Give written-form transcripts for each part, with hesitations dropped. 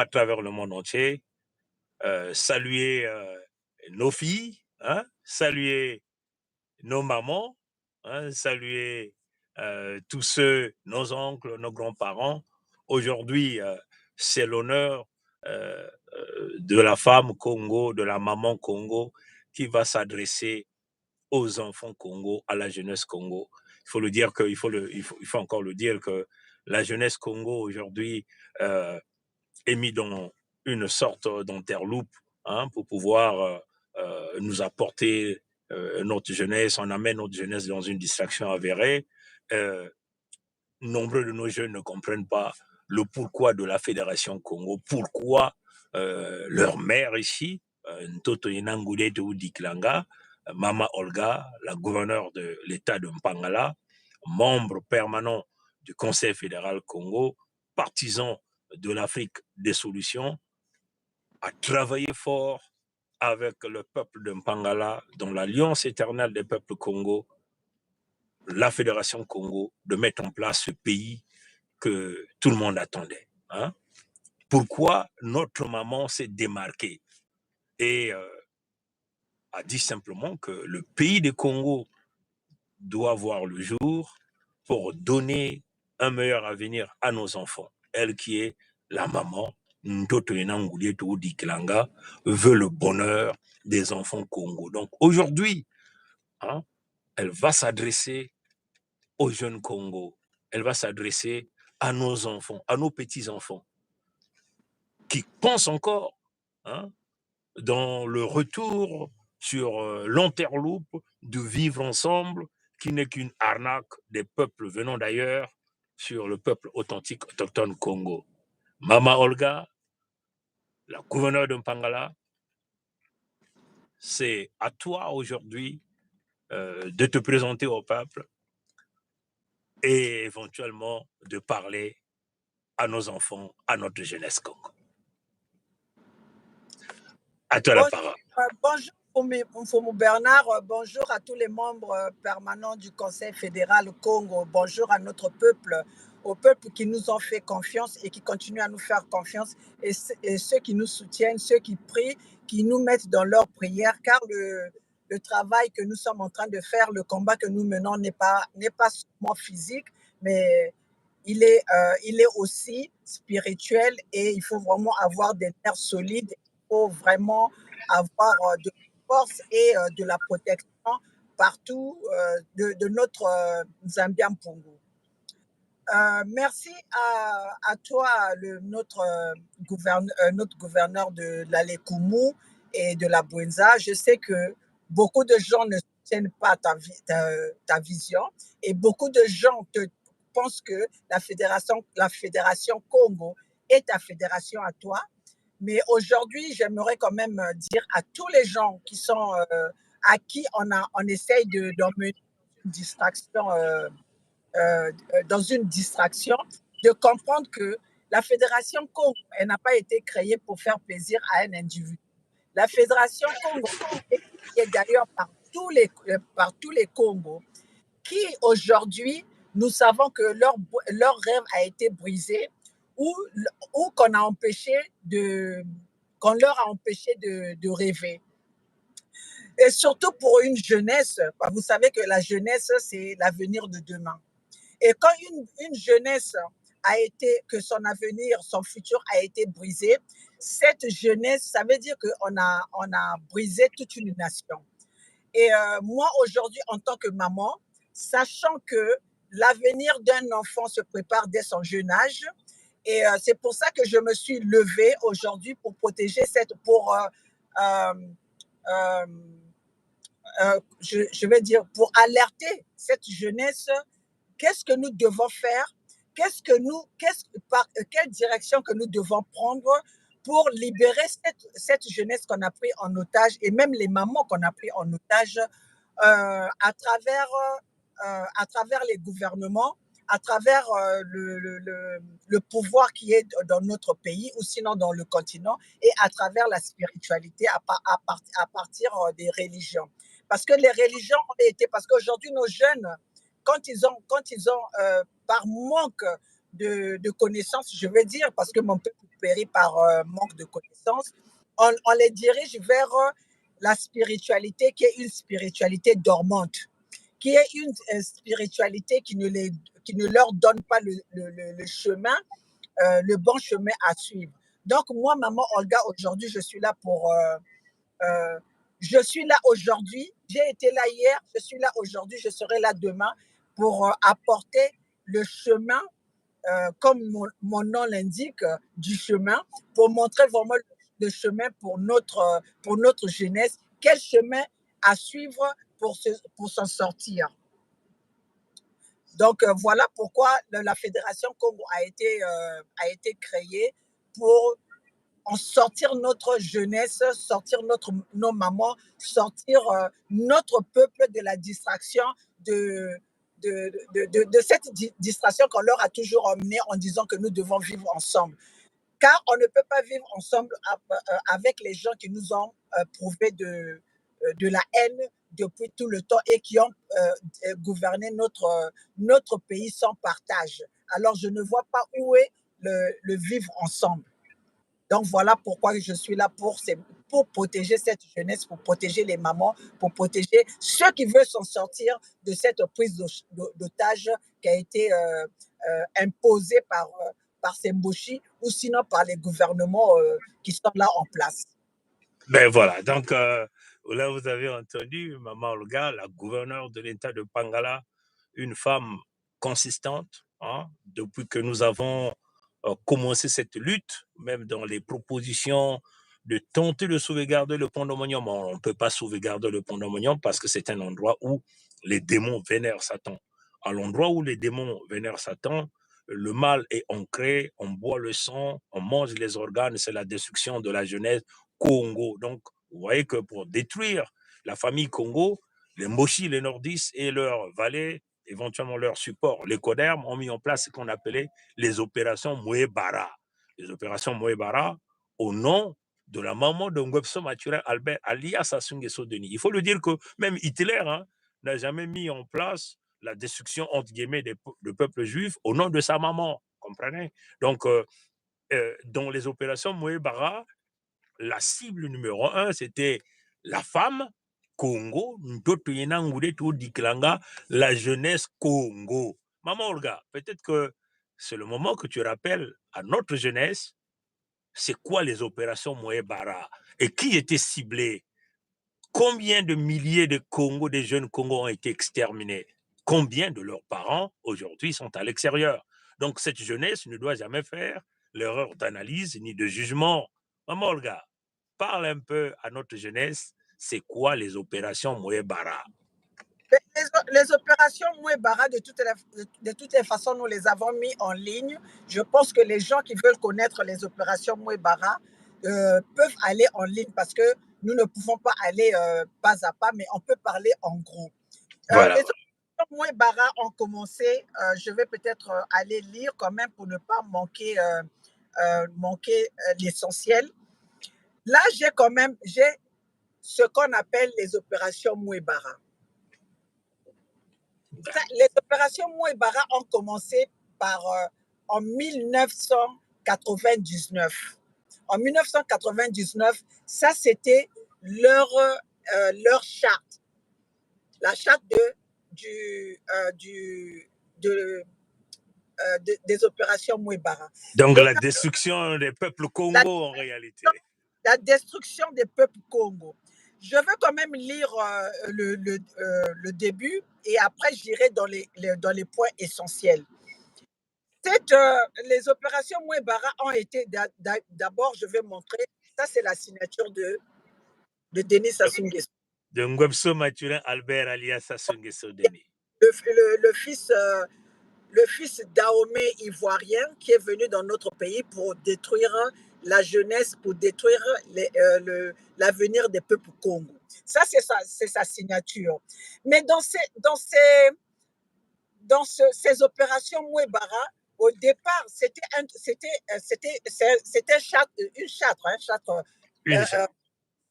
à travers le monde entier, saluer nos filles, hein, saluer nos mamans, hein, saluer tous ceux, nos oncles, nos grands-parents. Aujourd'hui, c'est l'honneur de la femme Congo, de la maman Congo, qui va s'adresser aux enfants Congo, à la jeunesse Congo. Il faut le dire que, il faut encore le dire que la jeunesse Congo aujourd'hui est mise dans une sorte d'interloupe, hein, pour pouvoir nous apporter notre jeunesse. On amène notre jeunesse dans une distraction avérée. Euh, Nombreux de nos jeunes ne comprennent pas le pourquoi de la Fédération Congo, pourquoi leur mère ici, Ntoto Yenangoulé de Diklanga, Mama Olga, la gouverneure de l'État de Mpangala, membre permanent du Conseil fédéral Congo, partisan de l'Afrique des solutions, a travaillé fort avec le peuple de Mpangala dans l'Alliance éternelle des peuples Congo, la Fédération Congo, de mettre en place ce pays que tout le monde attendait. Hein. Pourquoi notre maman s'est démarquée et a dit simplement que le pays du Congo doit voir le jour pour donner un meilleur avenir à nos enfants. Elle qui est la maman, Ntoto Yenangoulé Diklanga, veut le bonheur des enfants Congo. Donc aujourd'hui, hein, elle va s'adresser aux jeunes Congo. Elle va s'adresser à nos enfants, à nos petits-enfants, qui pensent encore, hein, dans le retour sur l'enterloupe de vivre ensemble, qui n'est qu'une arnaque des peuples venant d'ailleurs sur le peuple authentique autochtone Congo. Mama Olga, la gouverneure de Mpangala, c'est à toi aujourd'hui de te présenter au peuple et éventuellement de parler à nos enfants, à notre jeunesse Congo. À toi la parole. Bonjour, Mfoumou Bernard. Bonjour à tous les membres permanents du Conseil fédéral Congo. Bonjour à notre peuple, au peuple qui nous ont fait confiance et qui continue à nous faire confiance, et ceux qui nous soutiennent, ceux qui prient, qui nous mettent dans leurs prières, car le travail que nous sommes en train de faire, le combat que nous menons n'est pas seulement physique, mais il est aussi spirituel, et il faut vraiment avoir des nerfs solides. Il faut vraiment avoir de la force et de la protection partout de notre Zambia Mpungu. Merci à toi, notre gouverneur de l'Alekumu et de la Bouenza. Je sais que beaucoup de gens ne soutiennent pas ta vision, et beaucoup de gens pensent que la fédération Congo est ta fédération à toi. Mais aujourd'hui, j'aimerais quand même dire à tous les gens qui sont à qui on essaye d'emmener une distraction, dans une distraction, de comprendre que la Fédération Congo, elle n'a pas été créée pour faire plaisir à un individu. La Fédération Congo est créée d'ailleurs par tous les Congos qui aujourd'hui, nous savons que leur rêve a été brisé, ou qu'on leur a empêché de rêver. Et surtout pour une jeunesse, vous savez que la jeunesse, c'est l'avenir de demain. Et quand une jeunesse que son avenir, son futur a été brisé, cette jeunesse, ça veut dire qu'on a brisé toute une nation. Et moi, aujourd'hui, en tant que maman, sachant que l'avenir d'un enfant se prépare dès son jeune âge, et c'est pour ça que je me suis levée aujourd'hui pour protéger je vais dire, pour alerter cette jeunesse. Qu'est-ce que nous devons faire? Quelle direction que nous devons prendre pour libérer cette jeunesse qu'on a pris en otage, et même les mamans qu'on a pris en otage, à travers les gouvernements, à travers le pouvoir qui est dans notre pays, ou sinon dans le continent, et à travers la spiritualité, à partir des religions. Parce que les religions ont été, parce qu'aujourd'hui nos jeunes, quand ils ont par manque de connaissances, je veux dire, parce que mon peuple périt par manque de connaissances, on les dirige vers la spiritualité qui est une spiritualité dormante, qui est une spiritualité qui ne leur donne pas le chemin, le bon chemin à suivre. Donc, moi, maman Olga, aujourd'hui, je suis là pour... je suis là aujourd'hui, j'ai été là hier, je suis là aujourd'hui, je serai là demain pour apporter le chemin, comme mon nom l'indique, du chemin, pour montrer vraiment le chemin pour notre jeunesse, quel chemin à suivre pour s'en sortir. Donc, voilà pourquoi la Fédération Congo a été créée pour en sortir notre jeunesse, sortir nos mamans, sortir notre peuple de la distraction, de cette distraction qu'on leur a toujours emmenée en disant que nous devons vivre ensemble. Car on ne peut pas vivre ensemble avec les gens qui nous ont prouvé de la haine depuis tout le temps et qui ont gouverné notre pays sans partage. Alors, je ne vois pas où est le vivre ensemble. Donc, voilà pourquoi je suis là pour protéger cette jeunesse, pour protéger les mamans, pour protéger ceux qui veulent s'en sortir de cette prise d'otage qui a été imposée par ces Mboshi ou sinon par les gouvernements qui sont là en place. Ben voilà, donc là vous avez entendu Maman Olga, la gouverneure de l'État de Pangala, une femme consistante, hein, depuis que nous avons commencé cette lutte, même dans les propositions de tenter de sauvegarder le pont d'Omonium. On ne peut pas sauvegarder le pont d'Omonium parce que c'est un endroit où les démons vénèrent Satan. À l'endroit où les démons vénèrent Satan, le mal est ancré, on boit le sang, on mange les organes, c'est la destruction de la jeunesse Congo. Donc, vous voyez que pour détruire la famille Congo, les Moshi, les Nordistes et leurs valets, éventuellement leurs supports, les Codermes, ont mis en place ce qu'on appelait les opérations Mouébara. Les opérations Mouébara au nom de la maman de Ngwebso Maturin Albert, alias Sassou Nguesso Denis. Il faut le dire que même Hitler n'a jamais mis en place la destruction, entre guillemets, du peuple juif au nom de sa maman. Comprenez? Donc, dans les opérations Mouébara, la cible numéro 1, c'était la femme Congo, la jeunesse Congo. Maman Olga, peut-être que c'est le moment que tu rappelles à notre jeunesse, c'est quoi les opérations Mouébara et qui était ciblé? Combien de milliers de Congo, des jeunes Congos ont été exterminés? Combien de leurs parents aujourd'hui sont à l'extérieur? Donc cette jeunesse ne doit jamais faire l'erreur d'analyse ni de jugement. Maman Olga, parle un peu à notre jeunesse, c'est quoi les opérations Mouébara? Les opérations Mouébara, de toutes les façons, nous les avons mis en ligne. Je pense que les gens qui veulent connaître les opérations Mouébara peuvent aller en ligne parce que nous ne pouvons pas aller pas à pas, mais on peut parler en gros. Voilà. Les opérations Mouébara ont commencé, je vais peut-être aller lire quand même pour ne pas manquer l'essentiel. Là, j'ai ce qu'on appelle les opérations Mouébara. Les opérations Mouébara ont commencé en 1999. En 1999, ça c'était leur charte, la charte des opérations Mouébara. Donc la destruction des peuples Congo en réalité. La destruction des peuples Congo. Je veux quand même lire le début et après j'irai dans les points essentiels. Les opérations Mouébara ont été, d'abord je vais montrer, ça c'est la signature de Denis Sassou Nguesso. De Ngwebso Maturin Albert alias Sassou Nguesso Denis. Le fils Dahomey ivoirien qui est venu dans notre pays pour détruire la jeunesse, pour détruire l'avenir des peuples Congo. Ça, c'est sa signature. Mais dans ces opérations Mouébara, au départ, c'était un châtre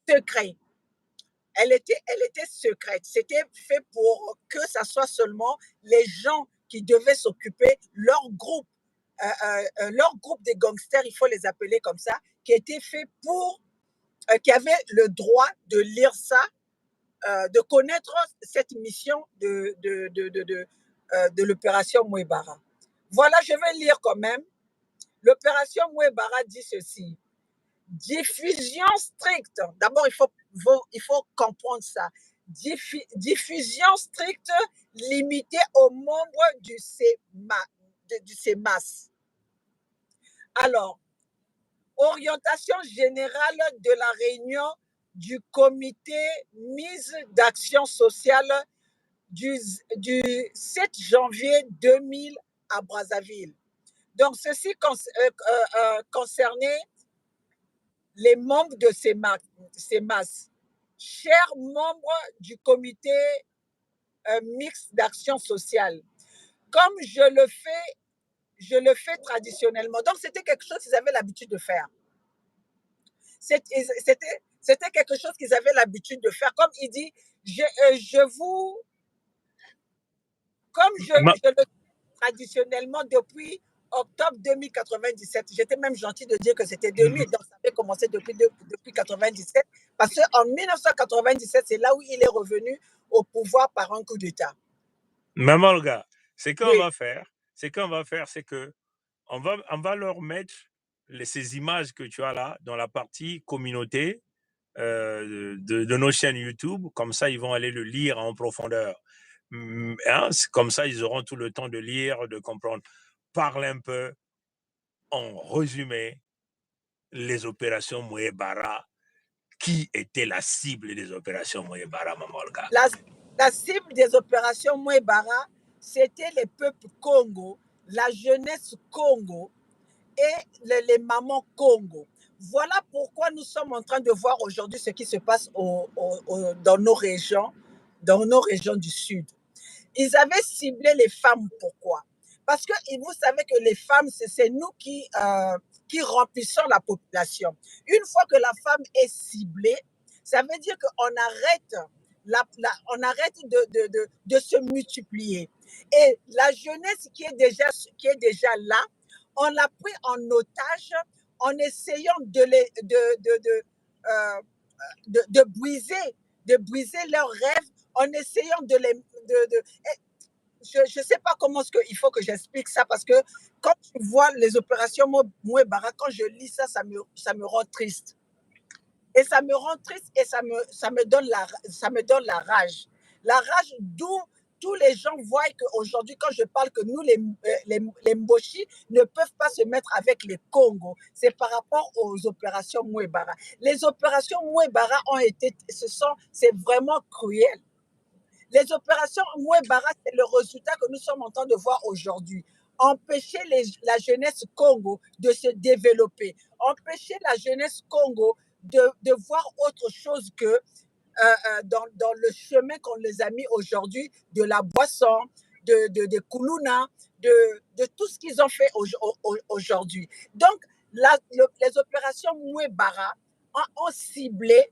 secret. Elle était secrète. C'était fait pour que ça soit seulement les gens qui devaient s'occuper, leur groupe leur groupe de gangsters, il faut les appeler comme ça, qui était fait pour, qui avait le droit de lire ça, de connaître cette mission de l'opération Mouebara. Voilà, je vais lire quand même. L'opération Mouebara dit ceci. Diffusion stricte. D'abord, il faut comprendre ça. Diffusion stricte limitée aux membres du CEMAS. Alors, orientation générale de la réunion du comité mise d'action sociale du 7 janvier 2000 à Brazzaville. Donc, ceci concernait les membres de CEMAS. Chers membres du comité mixte d'action sociale, comme je le fais traditionnellement. Donc, c'était quelque chose qu'ils avaient l'habitude de faire. C'était quelque chose qu'ils avaient l'habitude de faire. Comme il dit, comme je le fais traditionnellement depuis octobre 2097. J'étais même gentil de dire que c'était 2000, donc ça avait commencé depuis 1997, parce qu'en 1997, c'est là où il est revenu au pouvoir par un coup d'État. Maman, le gars, c'est qu'on Oui. va faire, c'est que on va leur mettre ces images que tu as là dans la partie communauté de nos chaînes YouTube. Comme ça, ils vont aller le lire en profondeur. Hein, comme ça, ils auront tout le temps de lire, de comprendre. Parle un peu, en résumé, les opérations Mouebara. Qui était la cible des opérations Mouebara, Mamolga? La cible des opérations Mouebara, c'était les peuples Congo, la jeunesse Congo et les mamans Congo. Voilà pourquoi nous sommes en train de voir aujourd'hui ce qui se passe dans nos régions du Sud. Ils avaient ciblé les femmes. Pourquoi? Parce que vous savez que les femmes, c'est nous qui remplissons la population. Une fois que la femme est ciblée, ça veut dire qu'on arrête, on arrête de se multiplier. Et la jeunesse qui est déjà là, on l'a pris en otage en essayant de briser leurs rêves, en essayant de les... je ne sais pas comment il faut que j'explique ça, parce que quand tu vois les opérations Mouebara, quand je lis ça, ça me rend triste. Et ça me rend triste et ça me donne la rage. La rage d'où tous les gens voient qu'aujourd'hui, quand je parle que nous, les Mboshi, ne peuvent pas se mettre avec les Congo, c'est par rapport aux opérations Mouebara. Les opérations Mouebara c'est vraiment cruel. Les opérations Mouebara, c'est le résultat que nous sommes en train de voir aujourd'hui. Empêcher la jeunesse Congo de se développer. Empêcher la jeunesse Congo de voir autre chose que dans le chemin qu'on les a mis aujourd'hui, de la boisson, de Koulouna, de tout ce qu'ils ont fait aujourd'hui. Donc, les opérations Mouebara ont ciblé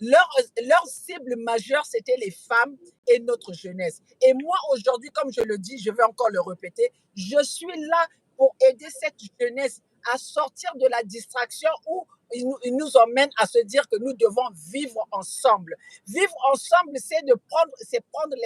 leur cible majeure, c'était les femmes et notre jeunesse. Et moi, aujourd'hui, comme je le dis, je vais encore le répéter, je suis là pour aider cette jeunesse à sortir de la distraction où ils nous emmènent à se dire que nous devons vivre ensemble. Vivre ensemble, c'est prendre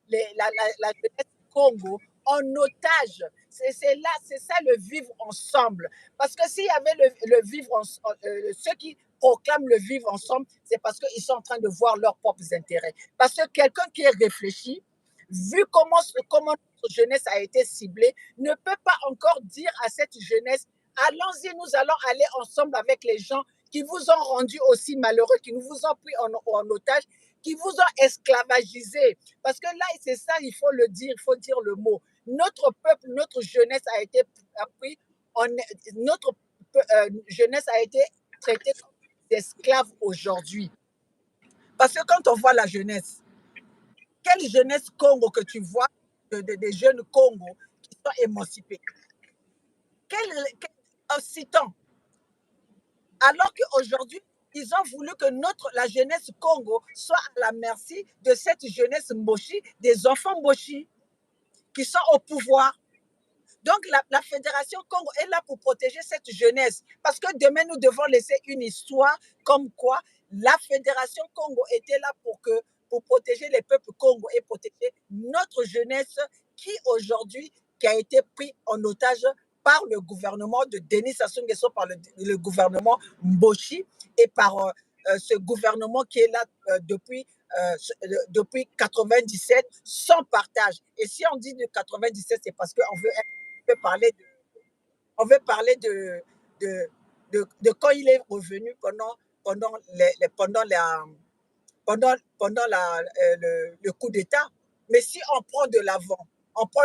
la jeunesse Congo en otage. C'est ça le vivre ensemble. Parce que s'il y avait le vivre ensemble, ceux qui proclament le vivre ensemble, c'est parce qu'ils sont en train de voir leurs propres intérêts. Parce que quelqu'un qui est réfléchi, vu comment notre jeunesse a été ciblée, ne peut pas encore dire à cette jeunesse, allons-y, nous allons aller ensemble avec les gens qui vous ont rendu aussi malheureux, qui vous ont pris en otage, qui vous ont esclavagisé. Parce que là, c'est ça, il faut le dire, il faut dire le mot. Notre peuple, notre jeunesse a été pris, notre jeunesse a été traitée comme des esclaves aujourd'hui. Parce que quand on voit la jeunesse, quelle jeunesse Congo que tu vois, des jeunes Congo qui sont émancipés? Citant. Alors qu'aujourd'hui, ils ont voulu que la jeunesse Congo soit à la merci de cette jeunesse Mboshi, des enfants Mboshi, qui sont au pouvoir. Donc, la Fédération Congo est là pour protéger cette jeunesse. Parce que demain, nous devons laisser une histoire comme quoi la Fédération Congo était là pour protéger les peuples Congo et protéger notre jeunesse qui aujourd'hui qui a été pris en otage par le gouvernement de Denis Sassou Nguesso, par le gouvernement Mboshi et par ce gouvernement qui est là depuis 97 sans partage. Et si on dit de 97, c'est parce qu'on veut parler de quand il est revenu pendant le coup d'État. Mais si on prend de l'avant, on prend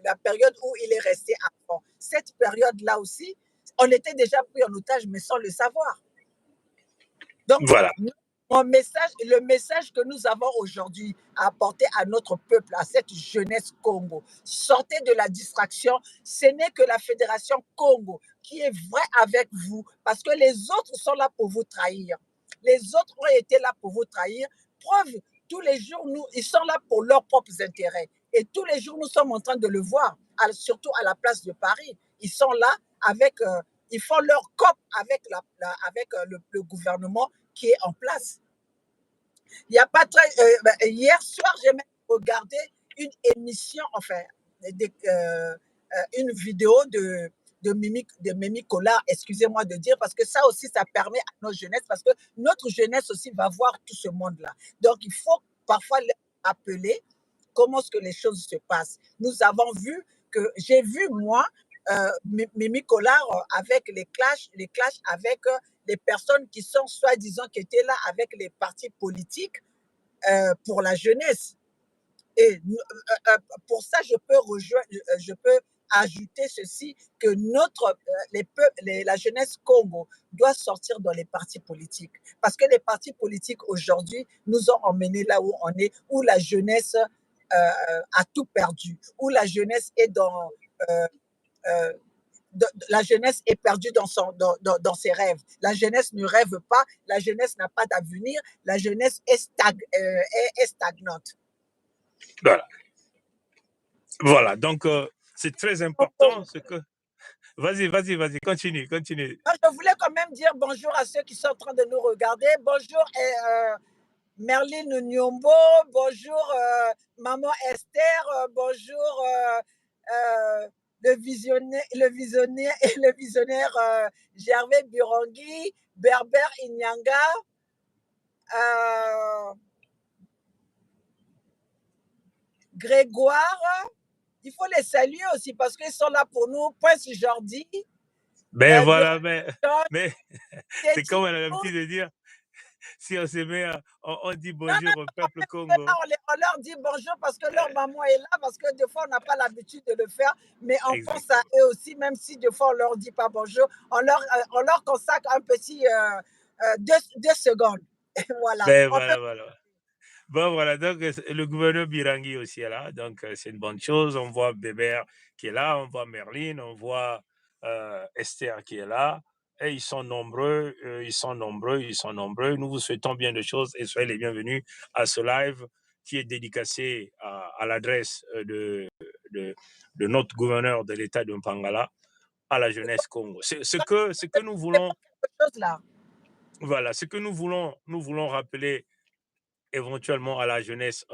la période où il est resté avant, cette période-là aussi, on était déjà pris en otage, mais sans le savoir. Donc, Voilà. le message que nous avons aujourd'hui à apporter à notre peuple, à cette jeunesse Congo, sortez de la distraction. Ce n'est que la Fédération Congo qui est vraie avec vous, parce que les autres sont là pour vous trahir. Les autres ont été là pour vous trahir. Preuve, tous les jours, ils sont là pour leurs propres intérêts. Et tous les jours, nous sommes en train de le voir, surtout à la place de Paris. Ils sont là ils font leur COP avec le gouvernement qui est en place. Il y a pas très. Hier soir, j'ai même regardé une émission, enfin, une vidéo de Mimi Collard, excusez-moi de dire, parce que ça aussi, ça permet à notre jeunesse, parce que notre jeunesse aussi va voir tout ce monde-là. Donc, il faut parfois les appeler comment est-ce que les choses se passent. Nous avons vu j'ai vu, moi, Mimi Collard avec les clashs avec les personnes qui sont soi-disant qui étaient là avec les partis politiques pour la jeunesse. Et pour ça, je peux ajouter ceci, que la jeunesse Congo doit sortir dans les partis politiques. Parce que les partis politiques aujourd'hui nous ont emmenés là où on est, où la jeunesse a tout perdu, où la jeunesse est la jeunesse est perdue dans ses rêves. La jeunesse ne rêve pas, la jeunesse n'a pas d'avenir, la jeunesse est stagnante. Voilà. Voilà, donc c'est très important ce que... Vas-y, continue. Je voulais quand même dire bonjour à ceux qui sont en train de nous regarder. Bonjour Merline Nyombo, bonjour Maman Esther, bonjour le visionnaire Gervais Burangui, Berber Inyanga, Grégoire. Il faut les saluer aussi parce qu'ils sont là pour nous. Prince Jordi. Ben voilà, mais c'est comme elle a l'habitude de dire, si on se met, on dit bonjour au peuple Congo. On leur dit bonjour parce que leur maman est là, parce que des fois on n'a pas l'habitude de le faire, mais on pense à eux aussi, même si des fois on leur dit pas bonjour, on leur consacre un petit 2 secondes. Voilà. Ben voilà. Bon, voilà, donc le gouverneur Birangi aussi est là, donc c'est une bonne chose. On voit Bébert qui est là, on voit Merline, on voit Esther qui est là. Et ils sont nombreux. Nous vous souhaitons bien de choses et soyez les bienvenus à ce live qui est dédicacé à l'adresse de notre gouverneur de l'État de Mpangala à la jeunesse Congo. Ce que nous voulons... Voilà, ce que nous voulons rappeler éventuellement à la jeunesse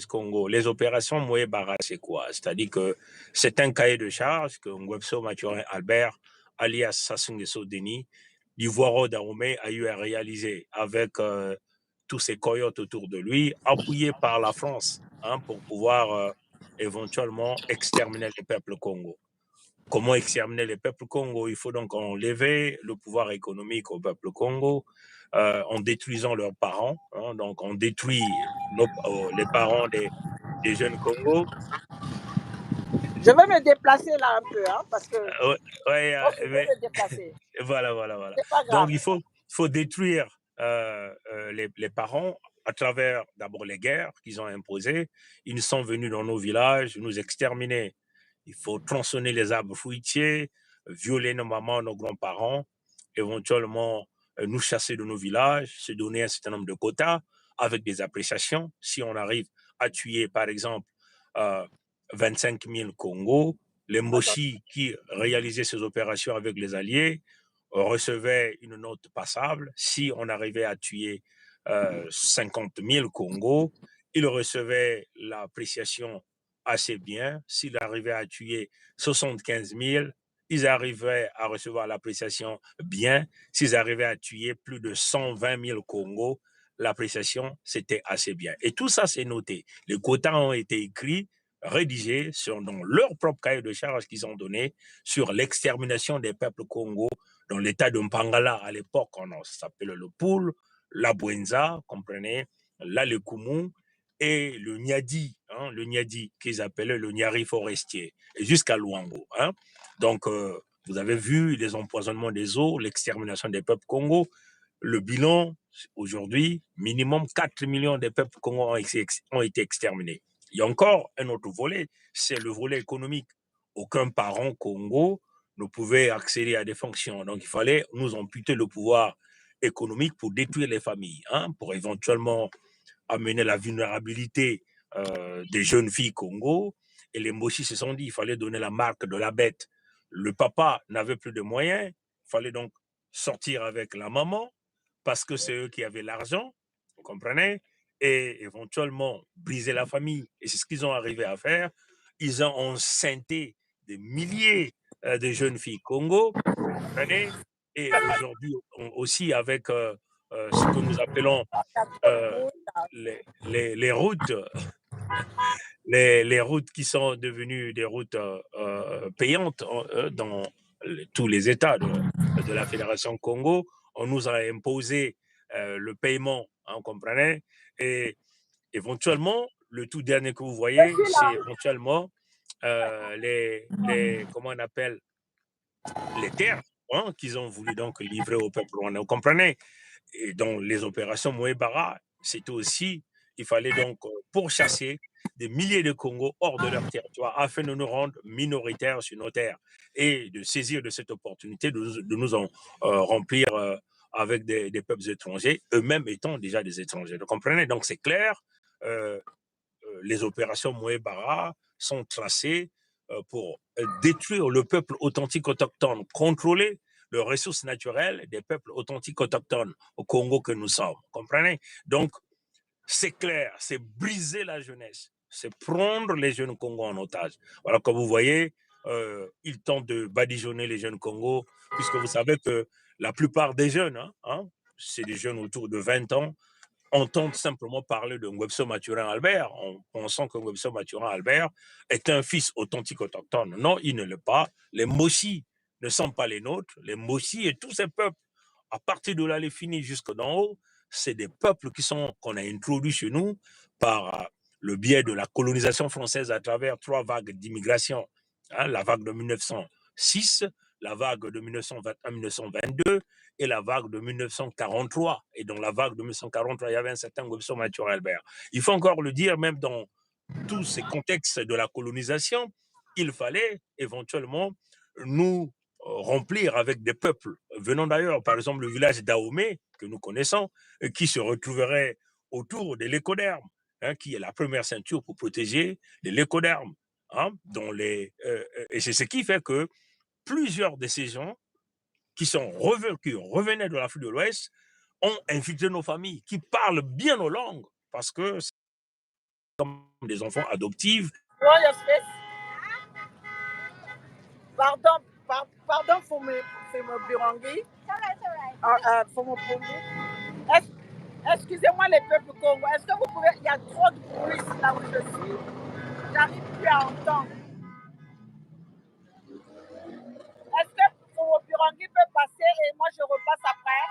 Congo. Les opérations Moé Bara, c'est quoi? C'est-à-dire que c'est un cahier de charge que Ngwebso Mathurin Albert, alias Sassou Nguesso Denis, l'Ivoire d'Aromé, a eu à réaliser avec tous ces coyotes autour de lui, appuyés par la France, pour pouvoir éventuellement exterminer les peuples Congo. Comment exterminer les peuples Congo? Il faut donc enlever le pouvoir économique au peuple Congo en détruisant leurs parents. Donc, on détruit les parents des jeunes Congo. Je vais me déplacer là un peu, parce que... je vais me déplacer. Voilà. C'est pas grave. Donc, il faut détruire les parents à travers d'abord les guerres qu'ils ont imposées. Ils sont venus dans nos villages, nous exterminer. Il faut tronçonner les arbres fruitiers, violer nos mamans, nos grands-parents, éventuellement nous chasser de nos villages, se donner un certain nombre de quotas avec des appréciations. Si on arrive à tuer, par exemple, 25 000 Congos, Les Moshi qui réalisaient ces opérations avec les Alliés recevaient une note passable. Si on arrivait à tuer 50 000 Congos, ils recevaient l'appréciation assez bien. S'ils arrivaient à tuer 75 000, ils arrivaient à recevoir l'appréciation bien. S'ils arrivaient à tuer plus de 120 000 Congos, l'appréciation, c'était assez bien. Et tout ça, c'est noté. Les quotas ont été écrits, rédigés dans leur propre cahier de charges qu'ils ont donné sur l'extermination des peuples congos dans l'état de Mpangala. À l'époque, ça s'appelait le Poul, la Bwenza, comprenez, là le Kumu et le Nyadi qu'ils appelaient le Nyari forestier, et jusqu'à Luango. Donc, vous avez vu les empoisonnements des eaux, l'extermination des peuples congos. Le bilan, aujourd'hui, minimum 4 millions de peuples congos ont été exterminés. Il y a encore un autre volet, c'est le volet économique. Aucun parent Congo ne pouvait accéder à des fonctions. Donc, il fallait nous amputer le pouvoir économique pour détruire les familles, pour éventuellement amener la vulnérabilité des jeunes filles Congo. Et les Moshi se sont dit qu'il fallait donner la marque de la bête. Le papa n'avait plus de moyens, il fallait donc sortir avec la maman, parce que c'est eux qui avaient l'argent, vous comprenez, et éventuellement briser la famille. Et c'est ce qu'ils ont arrivé à faire. Ils ont enceinté des milliers de jeunes filles Congo, vous comprenez, et aujourd'hui aussi avec ce que nous appelons les routes, les routes qui sont devenues des routes payantes dans tous les États de la Fédération Congo. On nous a imposé le paiement, vous comprenez, et éventuellement, le tout dernier que vous voyez, c'est éventuellement comment on appelle, les terres qu'ils ont voulu donc livrer au peuple rwandais. Vous comprenez? Et dans les opérations Moebara, c'était aussi, il fallait donc pourchasser des milliers de Congos hors de leur territoire afin de nous rendre minoritaires sur nos terres et de saisir de cette opportunité de nous en remplir avec des peuples étrangers, eux-mêmes étant déjà des étrangers. Vous comprenez? Donc c'est clair, les opérations Moebara sont tracées pour détruire le peuple authentique autochtone, contrôler les ressources naturelles des peuples authentiques autochtones au Congo que nous sommes. Comprenez? Donc, c'est clair, c'est briser la jeunesse, c'est prendre les jeunes Congos en otage. Voilà, comme vous voyez, ils tentent de badigeonner les jeunes Congos, puisque vous savez que la plupart des jeunes, c'est des jeunes autour de 20 ans, entendent simplement parler de Ngwebso Mathurin Albert en pensant que Ngwebso Mathurin Albert est un fils authentique autochtone. Non, il ne l'est pas. Les Moshi ne sont pas les nôtres. Les Moshi et tous ces peuples, à partir de l'Aléfini jusqu'en haut, c'est des peuples qu'on a introduits chez nous par le biais de la colonisation française à travers 3 vagues d'immigration. La vague de 1906, la vague de 1921-1922 et la vague de 1943. Et dans la vague de 1943, il y avait un certain Ngwebso Mathurin Albert. Il faut encore le dire, même dans tous ces contextes de la colonisation, il fallait éventuellement nous remplir avec des peuples venant d'ailleurs, par exemple le village d'Ahomey, que nous connaissons, qui se retrouverait autour de l'écoderme, qui est la première ceinture pour protéger les l'écoderme. Et c'est ce qui fait que plusieurs de ces gens qui revenaient de l'Afrique de l'Ouest ont infiltré nos familles, qui parlent bien nos langues, parce que c'est comme des enfants adoptifs. Pardon pour me Birangi. Pour mon excusez-moi les peuples congolais. Est-ce que vous pouvez... Il y a trop de bruit là où je suis. J'arrive plus à entendre. Est-ce que pour Birangi peut passer et moi je repasse après?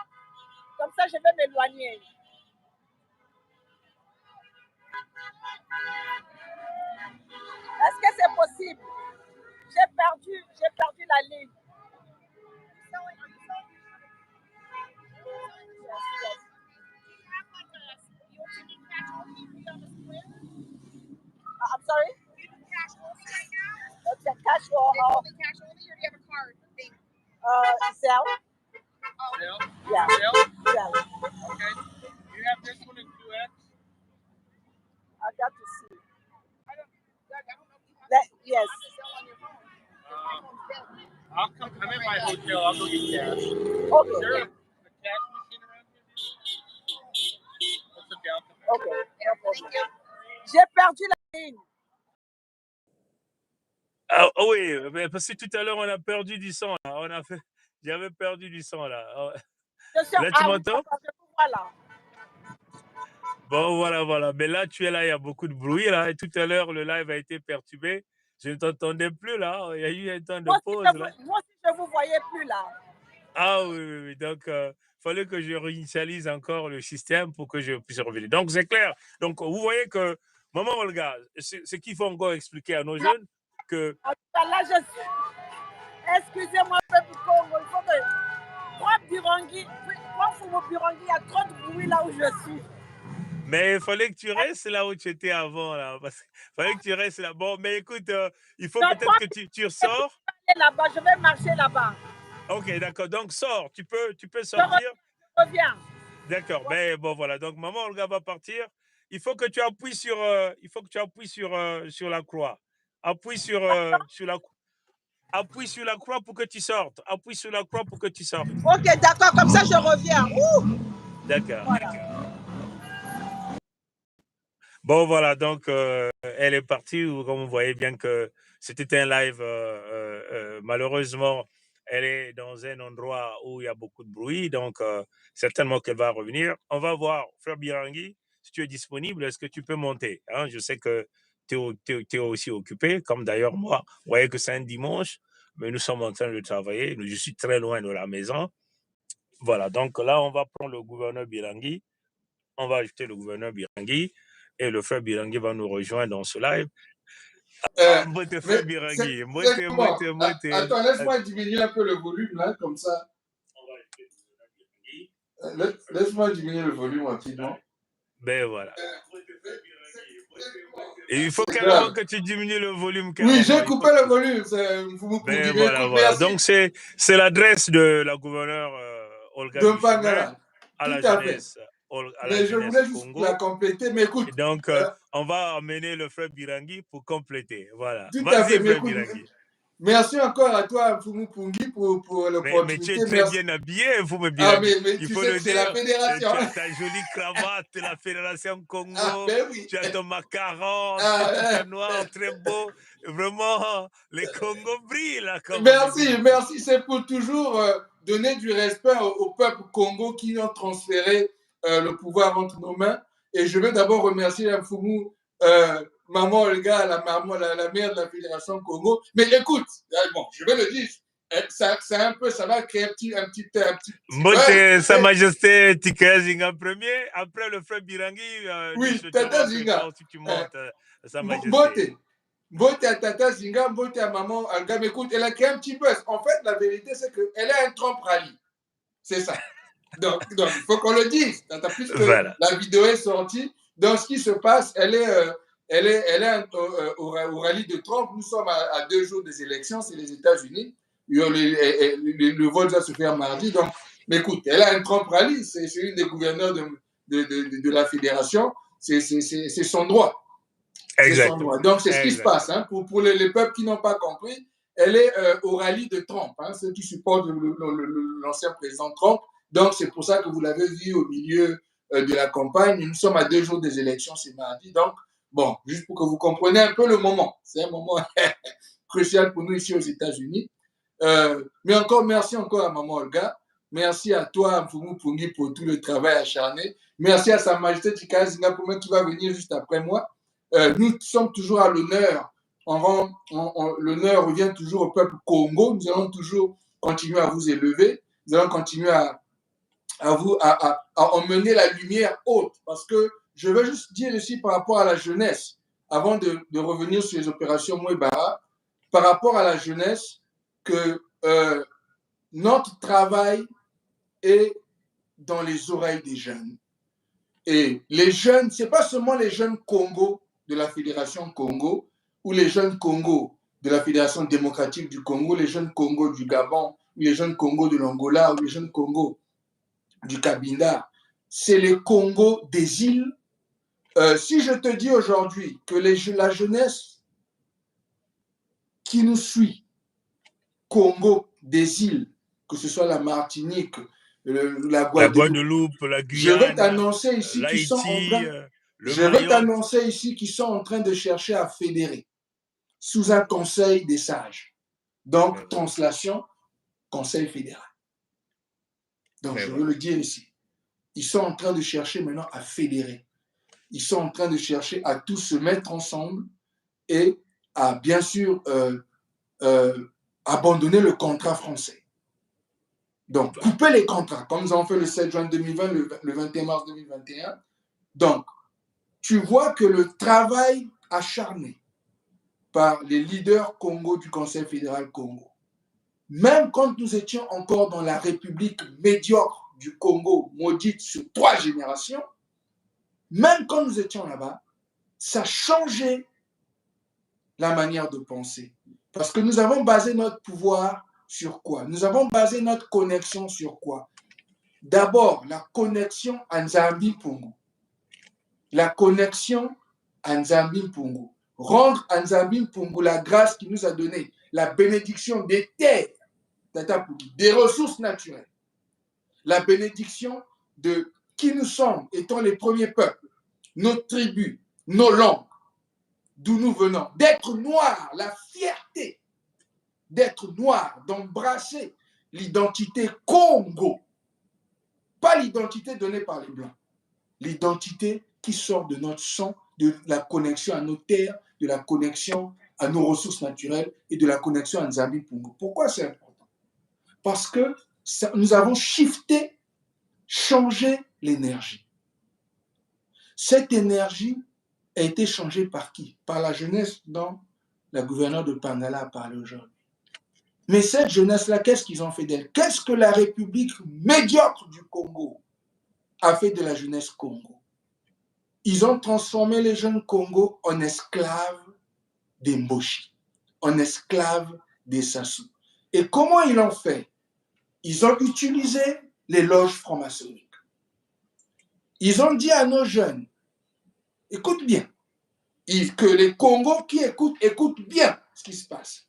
Comme ça, je vais m'éloigner. Est-ce que c'est possible? J'ai perdu la ligne. I'm sorry? It's a cash or cash only, or do you have a card thing? Zelle. Zelle? Yeah. Zelle. Okay. Do you have this one in 2X? I got to see. I don't know if you have yes. I'm at my hotel. I'll go get cash. Is Ok, there a cash machine around here? That's okay. I'll come back. ok, no problem. J'ai perdu la ligne. Ah oui, mais parce que tout à l'heure, on a perdu du son. Là. J'avais perdu du son là. Je suis... Là, tu Ah oui, m'entends? je vous vois là. Bon, voilà. Mais là, tu es là, il y a beaucoup de bruit là. Et tout à l'heure, le live a été perturbé. Je ne t'entendais plus là. Il y a eu un temps de pause là. Moi aussi, je ne vous voyais plus là. Ah oui. Donc, il fallait que je réinitialise encore le système pour que je puisse revenir. Donc, c'est clair. Donc, vous voyez que, maman Olga, ce qu'il faut encore expliquer à nos jeunes, que... Là, je suis... Excusez-moi, peuple Congo, il faut que... Prends Birangi, il y a trop de bruit là où je suis. Mais il fallait que tu restes là où tu étais avant, là. Parce qu'il fallait que tu restes là. Bon, mais écoute, il faut peut-être que tu ressors. Là-bas, je vais marcher là-bas. Ok, d'accord. Donc, sors. Tu peux sortir. Je reviens. D'accord. Mais bon, voilà. Donc, maman Olga va partir. Il faut que tu appuies sur la croix. Appuie sur la croix pour que tu sortes. Appuie sur la croix pour que tu sortes. Ok, d'accord. Comme ça, je reviens. D'accord. Voilà. Bon, voilà, donc elle est partie, comme vous voyez bien que c'était un live. Malheureusement, elle est dans un endroit où il y a beaucoup de bruit, donc certainement qu'elle va revenir. On va voir, Frère Birangui, si tu es disponible, est-ce que tu peux monter, hein? Je sais que tu es aussi occupé, comme d'ailleurs moi. Vous voyez que c'est un dimanche, mais nous sommes en train de travailler. Je suis très loin de la maison. Voilà, donc là, on va prendre le gouverneur Birangui. On va ajouter le gouverneur Birangui et le frère Birangui va nous rejoindre dans ce live. Mbote frère Birangui. Mbote. Attends, laisse-moi diminuer un peu le volume là, comme ça. On va ajouter le gouverneur Birangui. Laisse-moi diminuer le volume rapidement. Ben voilà. Et il faut carrément que tu diminues le volume. Carrément. Oui, j'ai coupé le volume. Ben voilà. Donc c'est l'adresse de la gouverneure Olga Duchemin à la jeunesse. Mais je voulais juste la compléter, mais écoute. Et donc, on va amener le frère Birangui pour compléter. Voilà. Vas-y, frère Birangui. Merci encore à toi, Mfumu Pungi, pour l'opportunité. Mais tu es très bien habillé, Mfumu Birangui. Ah, mais il faut le dire. C'est la fédération. Tu as ta jolie cravate, la fédération Congo. Ah, ben oui. Tu as ton macaron, tout noir, très beau. Vraiment, les Congo brillent là. Merci. C'est pour toujours donner du respect au peuple Congo qui ont transféré le pouvoir entre nos mains. Et je veux d'abord remercier Mfumu, maman Olga, la mère de la Fédération Congo. Mais écoute, bon, je vais le dire, ça va créer un petit. Mbote, Sa Majesté Tika Zinga premier, après le frère Birangui. Oui, Tata Zinga. Si tu montes, Sa Majesté. Mbote à Tata Zinga, Mbote à maman Olga. Mais écoute, elle a créé un petit buzz. En fait, la vérité, c'est qu'elle a un Trump rallye. C'est ça. Donc, il faut qu'on le dise. Puisque voilà. La vidéo est sortie. Donc, ce qui se passe, elle est au rallye de Trump. Nous sommes à 2 jours des élections. C'est les États-Unis. Le vote va se faire mardi. Donc, mais écoute, elle a un Trump rallye. C'est une des gouverneurs de la fédération. C'est son droit. C'est son droit. Donc, c'est ce qui se passe. Hein. Pour les peuples qui n'ont pas compris, elle est au rallye de Trump. Hein, ceux qui supportent l'ancien président Trump. Donc, c'est pour ça que vous l'avez vu au milieu de la campagne. Nous sommes à 2 jours des élections, c'est mardi. Donc, bon, juste pour que vous compreniez un peu le moment. C'est un moment crucial pour nous ici aux États-Unis. Mais merci encore à Maman Olga. Merci à toi, Mfumu Pungi, pour tout le travail acharné. Merci à Sa Majesté Tika Zinga pour moi qui va venir juste après moi. Nous sommes toujours à l'honneur. L'honneur revient toujours au peuple Congo. Nous allons toujours continuer à vous élever. Nous allons continuer à emmener la lumière haute. Parce que je veux juste dire ici par rapport à la jeunesse, avant de revenir sur les opérations Mouébara, par rapport à la jeunesse, que notre travail est dans les oreilles des jeunes. Et les jeunes, ce n'est pas seulement les jeunes Congo de la Fédération Congo, ou les jeunes Congo de la Fédération démocratique du Congo, les jeunes Congo du Gabon, ou les jeunes Congo de l'Angola, ou les jeunes Congo du Cabinda. C'est les Congo des îles. Si je te dis aujourd'hui que la jeunesse qui nous suit Congo des îles, que ce soit la Martinique, la Guadeloupe, la Guyane, je vais t'annoncer ici qu'ils sont en train, en train de chercher à fédérer sous un conseil des sages. Donc, translation, conseil fédéral. Donc, je veux le dire ici. Ils sont en train de chercher maintenant à fédérer. Ils sont en train de chercher à tous se mettre ensemble et à, bien sûr, abandonner le contrat français. Donc, couper les contrats, comme nous avons fait le 7 juin 2020, le 21 mars 2021. Donc, tu vois que le travail acharné par les leaders Congo du Conseil fédéral Congo, même quand nous étions encore dans la République médiocre du Congo, maudite sur 3 générations, même quand nous étions là-bas, ça changeait la manière de penser. Parce que nous avons basé notre pouvoir sur quoi? Nous avons basé notre connexion sur quoi? D'abord, la connexion à Nzambi Pungu. La connexion à Nzambi Pungu. Rendre à Nzambi Pungu la grâce qu'il nous a donnée, la bénédiction des terres, des ressources naturelles, la bénédiction de qui nous sommes, étant les premiers peuples, nos tribus, nos langues, d'où nous venons, d'être noirs, la fierté d'être noir, d'embrasser l'identité Congo, pas l'identité donnée par les Blancs, l'identité qui sort de notre sang, de la connexion à nos terres, de la connexion à nos ressources naturelles et de la connexion à Nzambi Pungu. Pourquoi c'est important? Parce que nous avons changé l'énergie. Cette énergie a été changée par qui? Par la jeunesse dont la gouverneure de Pangala a parlé aujourd'hui. Mais cette jeunesse-là, qu'est-ce qu'ils ont fait d'elle? Qu'est-ce que la République médiocre du Congo a fait de la jeunesse Congo? Ils ont transformé les jeunes Congo en esclaves des Mboshi, en esclaves des Sassou. Et comment ils l'ont fait? Ils ont utilisé les loges franc-maçonniques. Ils ont dit à nos jeunes, écoute bien, que les Congos qui écoutent bien ce qui se passe.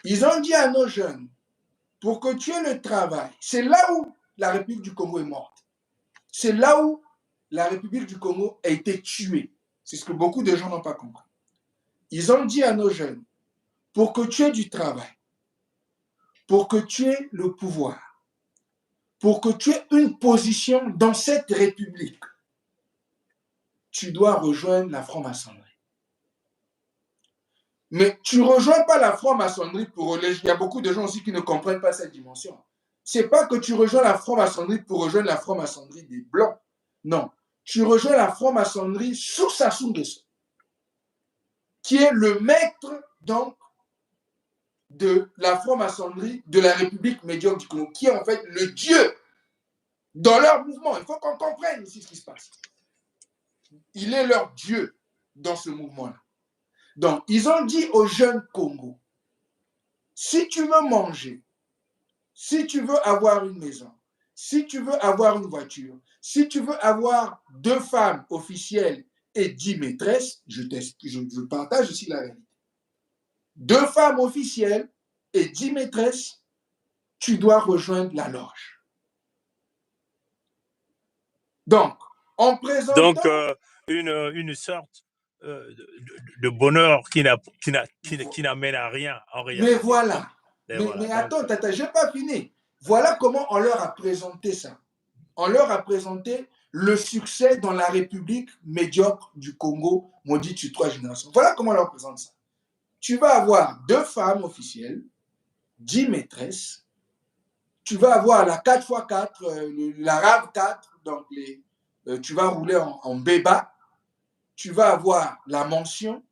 Ils ont dit à nos jeunes, pour que tu aies le travail, c'est là où la République du Congo est morte. C'est là où la République du Congo a été tuée. C'est ce que beaucoup de gens n'ont pas compris. Ils ont dit à nos jeunes, pour que tu aies du travail, pour que tu aies le pouvoir, pour que tu aies une position dans cette République, tu dois rejoindre la franc-maçonnerie. Mais tu ne rejoins pas la franc-maçonnerie pour... Il y a beaucoup de gens aussi qui ne comprennent pas cette dimension. Ce n'est pas que tu rejoins la franc-maçonnerie pour rejoindre la franc-maçonnerie des Blancs. Non. Tu rejoins la franc-maçonnerie sous Sassou Nguesso, qui est le maître, donc, de la franc-maçonnerie de la République médiocre du Congo, qui est en fait le Dieu dans leur mouvement. Il faut qu'on comprenne ici ce qui se passe. Il est leur Dieu dans ce mouvement-là. Donc, ils ont dit aux jeunes Congo, si tu veux manger, si tu veux avoir une maison, si tu veux avoir une voiture, si tu veux avoir 2 femmes officielles et 10 maîtresses, je partage ici la réalité. 2 femmes officielles et 10 maîtresses, tu dois rejoindre la loge. Donc, en présentant... Donc, une sorte de bonheur qui n'amène à rien en réalité. Mais voilà. Mais attends, Tata, je n'ai pas fini. Voilà comment on leur a présenté ça. On leur a présenté le succès dans la République médiocre du Congo, maudite sur 3 générations. Voilà comment on leur présente ça. Tu vas avoir 2 femmes officielles, 10 maîtresses. Tu vas avoir la 4x4, la RAV4, donc tu vas rouler en béba. Tu vas avoir la mention.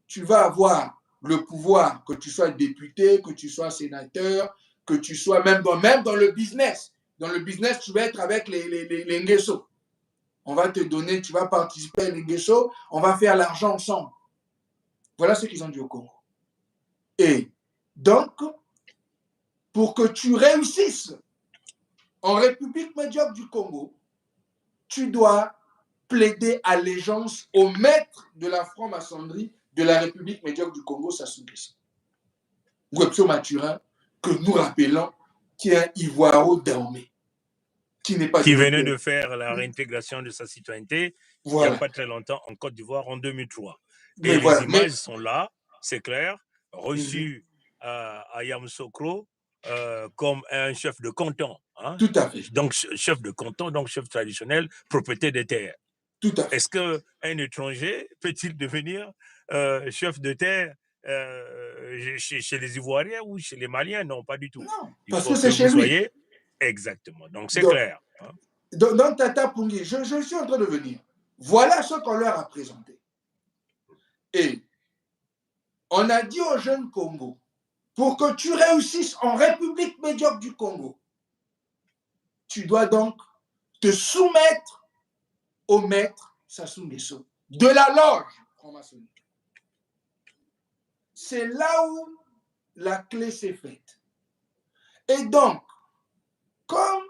Tu vas avoir le pouvoir, que tu sois député, que tu sois sénateur, que tu sois même dans le business. Dans le business, tu vas être avec les Nguesso. On va te donner, tu vas participer à les Nguesso, on va faire l'argent ensemble. Voilà ce qu'ils ont dit au Congo. Et donc, pour que tu réussisses en République médiocre du Congo, tu dois plaider allégeance au maître de la franc-maçonnerie de la République médiocre du Congo, Sassou Nguesso. Nguesso Mathurin, que nous rappelons, qui est un Ivoiro-Dahomey, qui n'est pas qui venait de faire la réintégration de sa citoyenneté il n'y a pas très longtemps en Côte d'Ivoire en 2003. Et les images sont là, c'est clair, reçues à Yamoussoukro comme un chef de canton. Hein? Tout à fait. Donc, chef de canton, donc chef traditionnel, propriétaire des terres. Tout à fait. Est-ce qu'un étranger peut-il devenir chef de terre chez les Ivoiriens ou chez les Maliens? Non, pas du tout. Non, Il parce faut que c'est chez lui. Exactement. Donc, c'est clair. Hein? Donc, Tata Pungi, je suis en train de venir. Voilà ce qu'on leur a présenté. Et on a dit aux jeunes Congo, pour que tu réussisses en République médiocre du Congo, tu dois donc te soumettre au maître Sassou Nguesso de la loge franc-maçonnique. C'est là où la clé s'est faite. Et donc, comme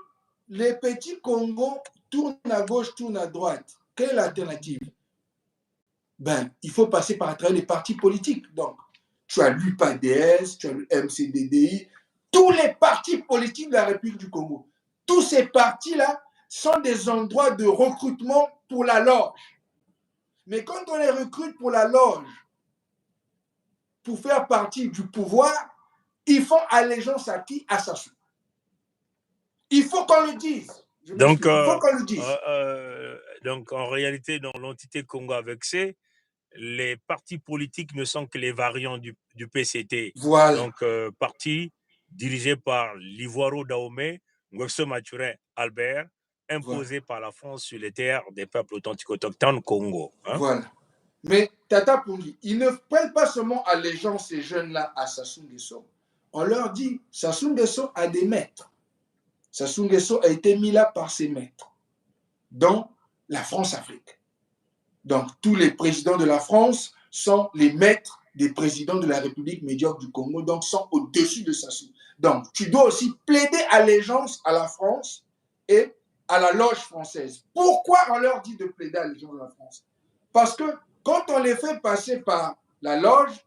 les petits Congos tournent à gauche, tournent à droite, quelle est l'alternative? Ben, il faut passer par à travers les partis politiques. Donc, tu as l'UPADS, tu as le MCDDI, tous les partis politiques de la République du Congo. Tous ces partis-là sont des endroits de recrutement pour la loge. Mais quand on les recrute pour la loge, pour faire partie du pouvoir, ils font allégeance à qui? À Sassou. Il faut qu'on le dise. Donc, il faut qu'on le dise. Donc, en réalité, dans l'entité Congo avec C, les partis politiques ne sont que les variants du PCT. Voilà. Donc, parti dirigé par l'Ivoiro-Dahomey, Nguesso Maturin Albert, imposé par la France sur les terres des peuples authentiques autochtones Congo. Hein? Voilà. Mais Tata Pungi, ils ne prennent pas seulement allégeance, ces jeunes-là, à Sassou Nguesso. On leur dit, Sassou Nguesso a des maîtres. Sassou Nguesso a été mis là par ses maîtres, dans la France-Afrique. Donc, tous les présidents de la France sont les maîtres des présidents de la République médiocre du Congo, donc sont au-dessus de Sassou. Donc, tu dois aussi plaider allégeance à la France et à la loge française. Pourquoi on leur dit de plaider allégeance à la France? Parce que quand on les fait passer par la loge,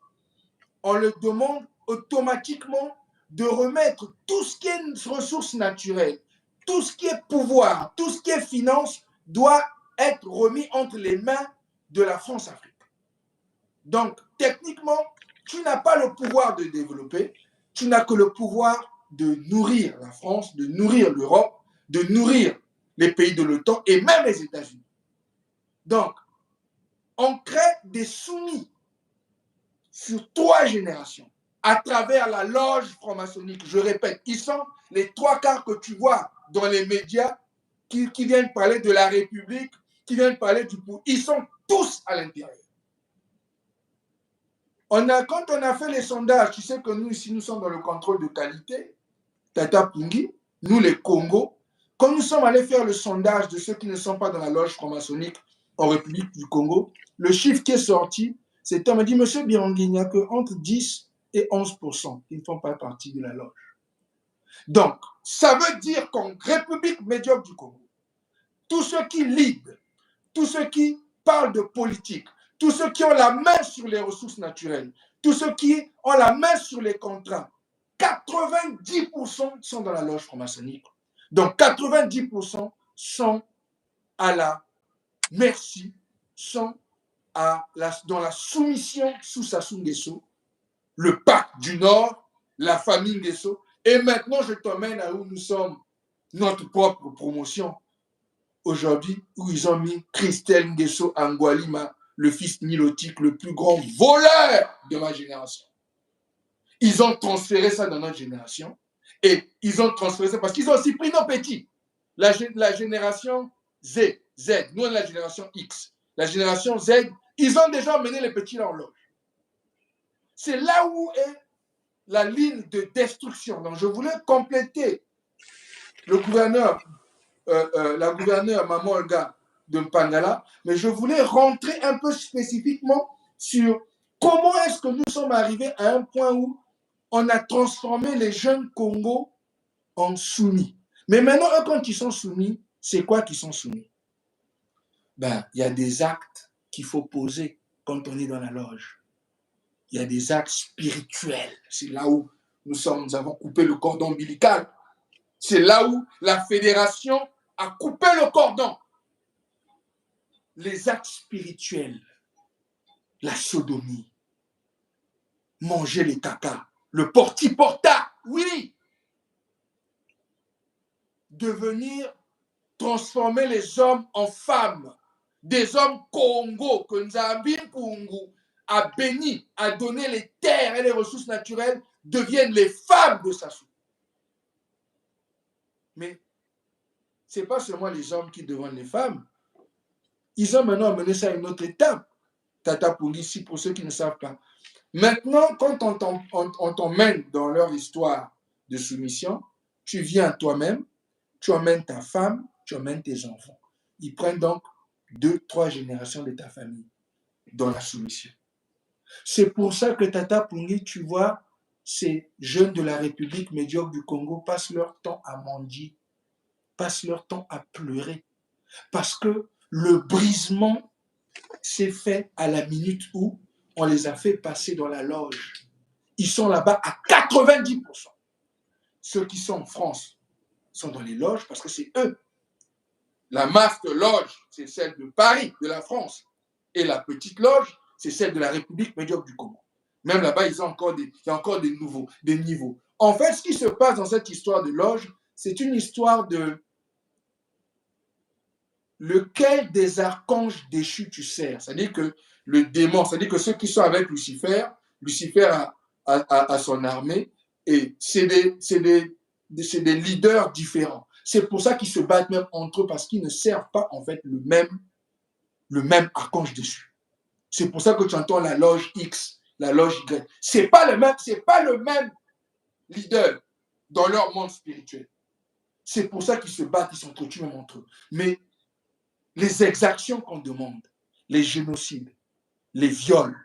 on leur demande automatiquement de remettre tout ce qui est ressources naturelles, tout ce qui est pouvoir, tout ce qui est finance, doit être remis entre les mains de la France-Afrique. Donc, techniquement, tu n'as pas le pouvoir de développer, tu n'as que le pouvoir de nourrir la France, de nourrir l'Europe, de nourrir les pays de l'OTAN et même les États-Unis. Donc, on crée des soumis sur 3 générations à travers la loge franc-maçonnique. Je répète, ils sont les 3/4 que tu vois dans les médias qui viennent parler de la République, qui viennent parler du pouvoir. Ils sont tous à l'intérieur. Quand on a fait les sondages, tu sais que nous, ici, nous sommes dans le contrôle de qualité, Tata Pungi, nous les Congos, quand nous sommes allés faire le sondage de ceux qui ne sont pas dans la loge franc-maçonnique en République du Congo, le chiffre qui est sorti, c'est on m'a dit, monsieur Birangui, il n'y a qu'entre 10 et 11% qui ne font pas partie de la loge. Donc, ça veut dire qu'en République médiocre du Congo, tous ceux qui lead, tous ceux qui parlent de politique, tous ceux qui ont la main sur les ressources naturelles, tous ceux qui ont la main sur les contrats, 90% sont dans la loge franc-maçonnique. Donc 90% sont à la merci, sont dans la soumission sous Sassou Nguesso, le pacte du Nord, la famille Nguesso. Et maintenant, je t'emmène à où nous sommes, notre propre promotion. Aujourd'hui, où ils ont mis Christelle Nguesso Angwalima, le fils nilotique, le plus grand voleur de ma génération. Ils ont transféré ça dans notre génération. Et ils ont transféré ça parce qu'ils ont aussi pris nos petits. La génération Z, nous on est la génération X. La génération Z, ils ont déjà emmené les petits là en loge. C'est là où est la ligne de destruction. Donc je voulais compléter le gouverneur, la gouverneure Maman Olga de Mpangala, mais je voulais rentrer un peu spécifiquement sur comment est-ce que nous sommes arrivés à un point où on a transformé les jeunes Congos en soumis. Mais maintenant, eux, quand ils sont soumis, c'est quoi qu'ils sont soumis? Ben, il y a des actes qu'il faut poser quand on est dans la loge. Il y a des actes spirituels. C'est là où nous avons coupé le cordon ombilical. C'est là où la fédération a coupé le cordon. Les actes spirituels, la sodomie, manger les caca, le porti-porta, oui. Devenir, transformer les hommes en femmes. Des hommes Congo que Nzambi Mpungu a béni, a donné les terres et les ressources naturelles, deviennent les femmes de Sassou. Mais ce n'est pas seulement les hommes qui deviennent les femmes. Ils ont maintenant amené ça à une autre étape. Tata Pungi, ici, pour ceux qui ne savent pas. Maintenant, quand on t'emmène dans leur histoire de soumission, tu viens toi-même, tu emmènes ta femme, tu emmènes tes enfants. Ils prennent donc 2-3 générations de ta famille dans la soumission. C'est pour ça que Tata Pungi, tu vois, ces jeunes de la République médiocre du Congo passent leur temps à mendier, passent leur temps à pleurer. Parce que le brisement s'est fait à la minute où on les a fait passer dans la loge. Ils sont là-bas à 90%. Ceux qui sont en France sont dans les loges parce que c'est eux. La master loge, c'est celle de Paris, de la France. Et la petite loge, c'est celle de la République médiocre du Congo. Même là-bas, il y a encore des niveaux. En fait, ce qui se passe dans cette histoire de loge, c'est une histoire de lequel des archanges déchus tu sers. C'est-à-dire que le démon, c'est-à-dire que ceux qui sont avec Lucifer, Lucifer a son armée, et c'est des leaders différents. C'est pour ça qu'ils se battent même entre eux, parce qu'ils ne servent pas en fait le même archange déchu. C'est pour ça que tu entends la loge X, la loge Y. C'est pas le même leader dans leur monde spirituel. C'est pour ça qu'ils se battent, ils s'entretuent même entre eux. Mais les exactions qu'on demande, les génocides, les viols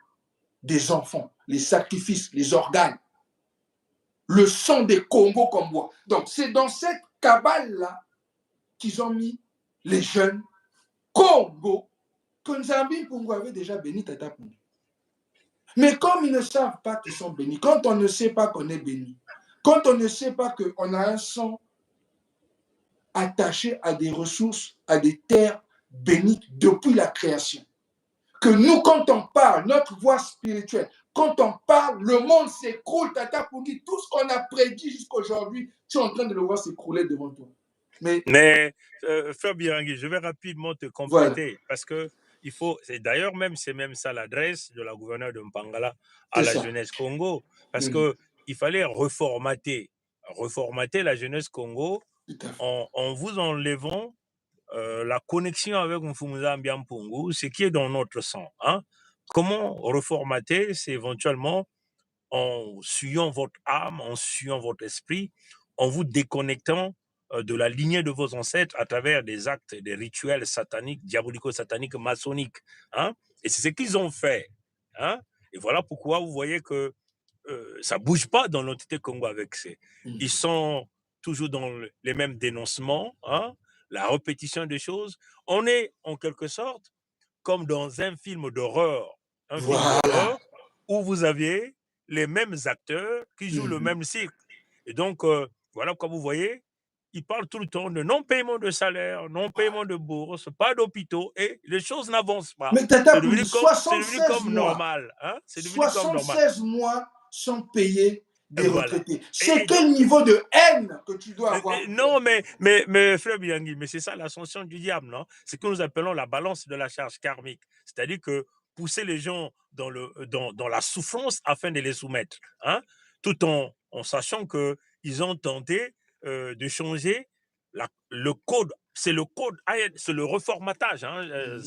des enfants, les sacrifices, les organes, le sang des Congos comme bois. Donc, c'est dans cette cabale-là qu'ils ont mis les jeunes Congo que Nzambi Mpungu avait déjà béni Tata Pungi. Mais comme ils ne savent pas qu'ils sont bénis, quand on ne sait pas qu'on est béni, quand on ne sait pas qu'on a un sang attaché à des ressources, à des terres bénites depuis la création, que nous, quand on parle, notre voix spirituelle, quand on parle, le monde s'écroule, Tata Pungi, tout ce qu'on a prédit jusqu'aujourd'hui, tu es en train de le voir s'écrouler devant toi. Mais Frère Birangui, je vais rapidement te compléter, voilà. Parce que il faut, d'ailleurs même c'est même ça l'adresse de la gouverneure de Mpangala à la jeunesse Congo, parce que il fallait reformater la jeunesse Congo en vous enlevant la connexion avec Mfumuza Mbiampungu, ce qui est dans notre sang. Hein? Comment reformater? C'est éventuellement en suivant votre âme, en suivant votre esprit, en vous déconnectant de la lignée de vos ancêtres à travers des actes, des rituels sataniques, diabolico-sataniques, maçonniques. Hein? Et c'est ce qu'ils ont fait. Hein? Et voilà pourquoi vous voyez que ça ne bouge pas dans l'entité Congo avec ces. Ils sont toujours dans les mêmes dénoncements, hein? La répétition des choses. On est en quelque sorte comme dans un film d'horreur. Un film d'horreur où vous aviez les mêmes acteurs qui jouent le même cycle. Et donc, voilà comme vous voyez, ils parlent tout le temps de non-paiement de salaire, non-paiement de bourse, pas d'hôpitaux, et les choses n'avancent pas. Mais Tata, pour 76 comme mois, normal. Hein? 76 mois sans payer des retraités. C'est quel niveau de haine que tu dois avoir? Non, mais Frère Birangui, mais c'est ça l'ascension du diable, non? C'est ce que nous appelons la balance de la charge karmique. C'est-à-dire que pousser les gens dans la souffrance afin de les soumettre, hein? Tout en sachant qu'ils ont tenté de changer le code. C'est le code, c'est le reformatage, hein,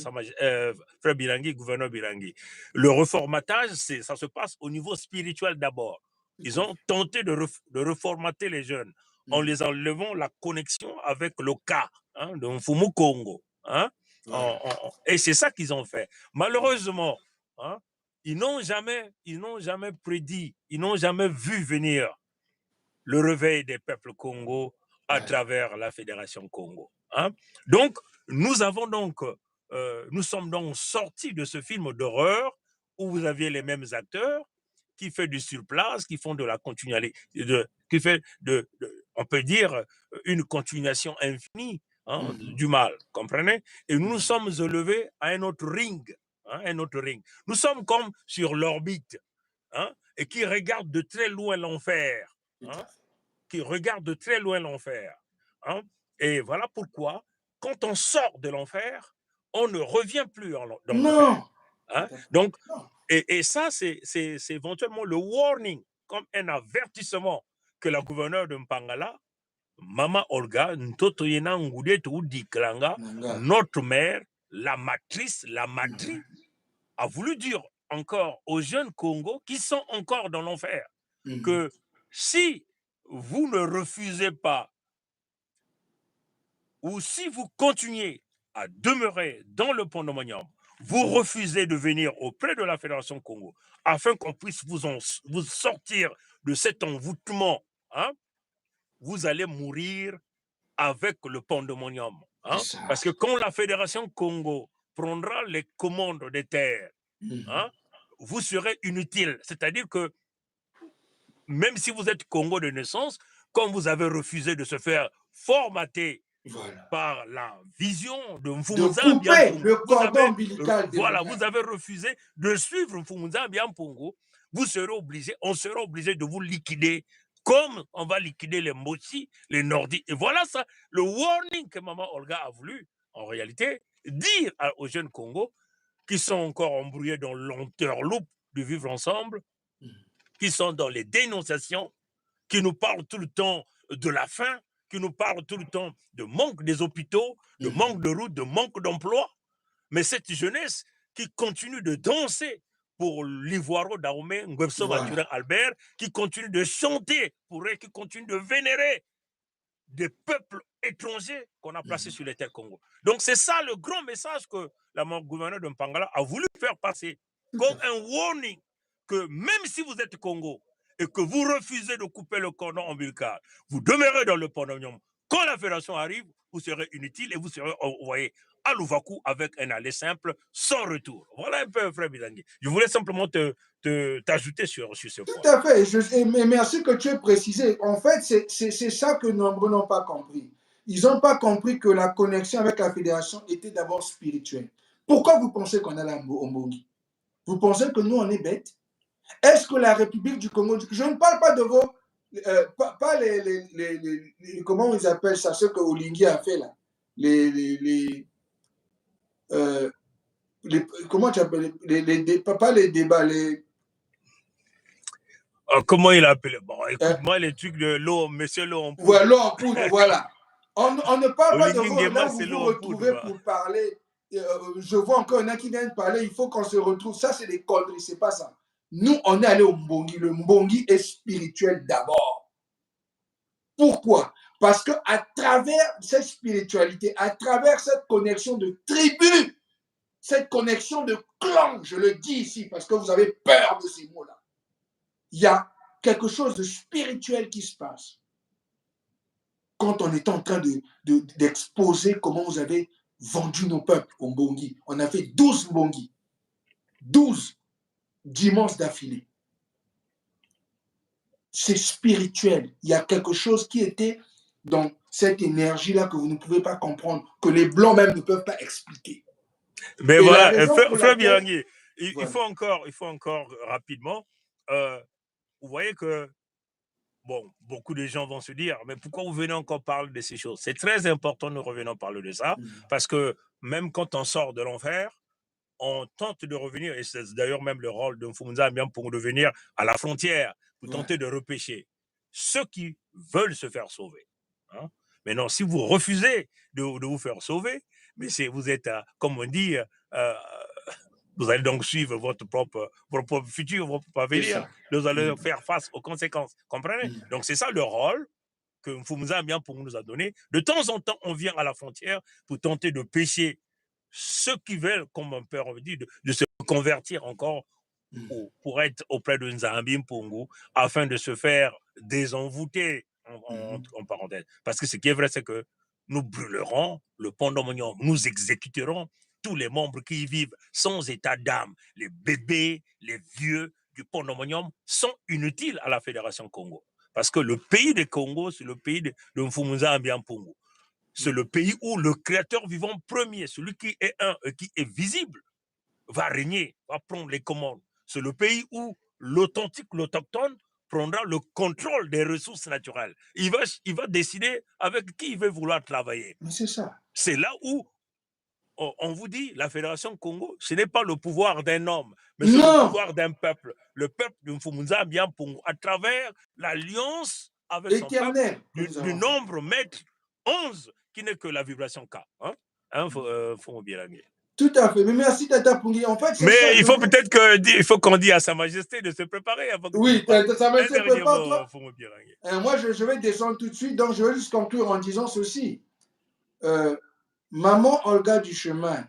Frère Birangui, gouverneur Birangui. Le reformatage, ça se passe au niveau spirituel d'abord. Ils ont tenté de reformater les jeunes en les enlevant la connexion avec le cas, hein, de Mfumu Congo. Hein, et c'est ça qu'ils ont fait. Malheureusement, hein, ils n'ont jamais prédit, ils n'ont jamais vu venir le réveil des peuples Congo à travers la Fédération Congo. Hein. Donc, nous sommes donc sortis de ce film d'horreur où vous aviez les mêmes acteurs qui fait du surplace, qui font de la continuité, qui fait on peut dire, une continuation infinie du mal, comprenez? Et nous nous sommes élevés à un autre ring, un autre ring. Nous sommes comme sur l'orbite, et qui regarde de très loin l'enfer, qui regarde de très loin l'enfer. Et voilà pourquoi, quand on sort de l'enfer, on ne revient plus dans l'enfer. Donc, et ça, c'est éventuellement le warning, comme un avertissement que la gouverneure de Mpangala, Mama Olga, notre mère, la matrice, la matrie, a voulu dire encore aux jeunes Congos qui sont encore dans l'enfer que si vous ne refusez pas ou si vous continuez à demeurer dans le pandemonium, vous refusez de venir auprès de la Fédération Congo afin qu'on puisse vous sortir de cet envoûtement, vous allez mourir avec le pandemonium. Parce que quand la Fédération Congo prendra les commandes des terres, vous serez inutile. C'est-à-dire que même si vous êtes Congo de naissance, comme vous avez refusé de se faire formater par la vision de Mfumuza Mbiampungu, vous avez refusé de suivre Mfumuza Mbiampungu, on sera obligé de vous liquider comme on va liquider les Motsi, les Nordiques. Et voilà ça, le warning que Maman Olga a voulu, en réalité, dire aux jeunes Congo qui sont encore embrouillés dans l'enterloupe de vivre ensemble, qui sont dans les dénonciations, qui nous parlent tout le temps de la faim, qui nous parlent tout le temps de manque des hôpitaux, de manque de routes, de manque d'emploi. Mais cette jeunesse qui continue de danser pour l'Ivoiro Dahomey, Ngwebso Baturin Albert, qui continue de chanter pour eux, qui continue de vénérer des peuples étrangers qu'on a placés sur les terres Congo. Donc c'est ça le grand message que la gouverneur de Mpangala a voulu faire passer comme un warning que même si vous êtes Congo et que vous refusez de couper le cordon ombilical, vous demeurez dans le pandémonium. Quand la fédération arrive, vous serez inutile et vous serez envoyé à Louvakou avec un aller simple, sans retour. Voilà un peu, frère Bizangui. Je voulais simplement t'ajouter sur ce point. Tout à fait. Mais merci que tu aies précisé. En fait, c'est ça que nombreux n'ont pas compris. Ils n'ont pas compris que la connexion avec la fédération était d'abord spirituelle. Pourquoi vous pensez qu'on est au Mbongi? Vous pensez que nous, on est bêtes? Est-ce que la République du Congo... Je ne parle pas de vos... pas les comment ils appellent ça, ce que Olingi a fait là. Comment tu appelles pas les débats, comment il appelle? Bon, écoute-moi les trucs de l'eau, monsieur l'eau en poudre. Voilà, l'eau en poudre, voilà. On ne parle pas de vous, là vous vous retrouvez pour parler. Je vois encore un qui vient de parler, il faut qu'on se retrouve. Ça, c'est des conneries, c'est pas ça. Nous, on est allé au Mbongi. Le Mbongi est spirituel d'abord. Pourquoi? Parce qu'à travers cette spiritualité, à travers cette connexion de tribu, cette connexion de clan, je le dis ici parce que vous avez peur de ces mots-là, il y a quelque chose de spirituel qui se passe. Quand on est en train d'exposer comment vous avez vendu nos peuples au Mbongi, on a fait 12 Mbongi, 12 dimanches d'affilée. C'est spirituel. Il y a quelque chose qui était dans cette énergie-là que vous ne pouvez pas comprendre, que les Blancs même ne peuvent pas expliquer. Mais et voilà, frère Bizangui, il faut encore rapidement, vous voyez que, bon, beaucoup de gens vont se dire, mais pourquoi vous venez encore parler de ces choses? C'est très important, nous revenons parler de ça, parce que même quand on sort de l'enfer, on tente de revenir, et c'est d'ailleurs même le rôle de Mfumuza Mbiampungu pour revenir à la frontière, pour tenter de repêcher ceux qui veulent se faire sauver. Maintenant, si vous refusez de vous faire sauver, mais vous êtes, comme on dit, vous allez donc suivre votre propre futur, votre propre avenir. Vous allez faire face aux conséquences. Comprenez? Donc, c'est ça le rôle que Mfumuza Mbiampungu nous a donné. De temps en temps, on vient à la frontière pour tenter de pêcher ceux qui veulent, comme on peut dire, de se convertir encore pour être auprès de Nzambi Mpungu afin de se faire désenvoûter, en parenthèse. Parce que ce qui est vrai, c'est que nous brûlerons le pandemonium, nous exécuterons tous les membres qui y vivent sans état d'âme, les bébés, les vieux, du pandemonium sont inutiles à la Fédération Congo. Parce que le pays de Congo, c'est le pays de Mfumunza Ambiampungu. C'est le pays où le créateur vivant premier, celui qui est qui est visible, va régner, va prendre les commandes. C'est le pays où l'authentique, l'autochtone prendra le contrôle des ressources naturelles. Il va décider avec qui il veut vouloir travailler. C'est ça. C'est là où on vous dit, la Fédération Congo, ce n'est pas le pouvoir d'un homme, mais c'est le pouvoir d'un peuple. Le peuple de Mfumunza Ambiampungu, à travers l'alliance avec son peuple, du nombre maître 11, qui n'est que la vibration K. Faut bien la dire. Tout à fait. Mais merci, Tata Pungi. En fait, mais ça, il faut peut-être qu'on dise à Sa Majesté de se préparer. Oui, Sa Majesté, prépare-toi. Moi, je vais descendre tout de suite. Donc, je vais juste conclure en disant ceci. Maman Olga du Chemin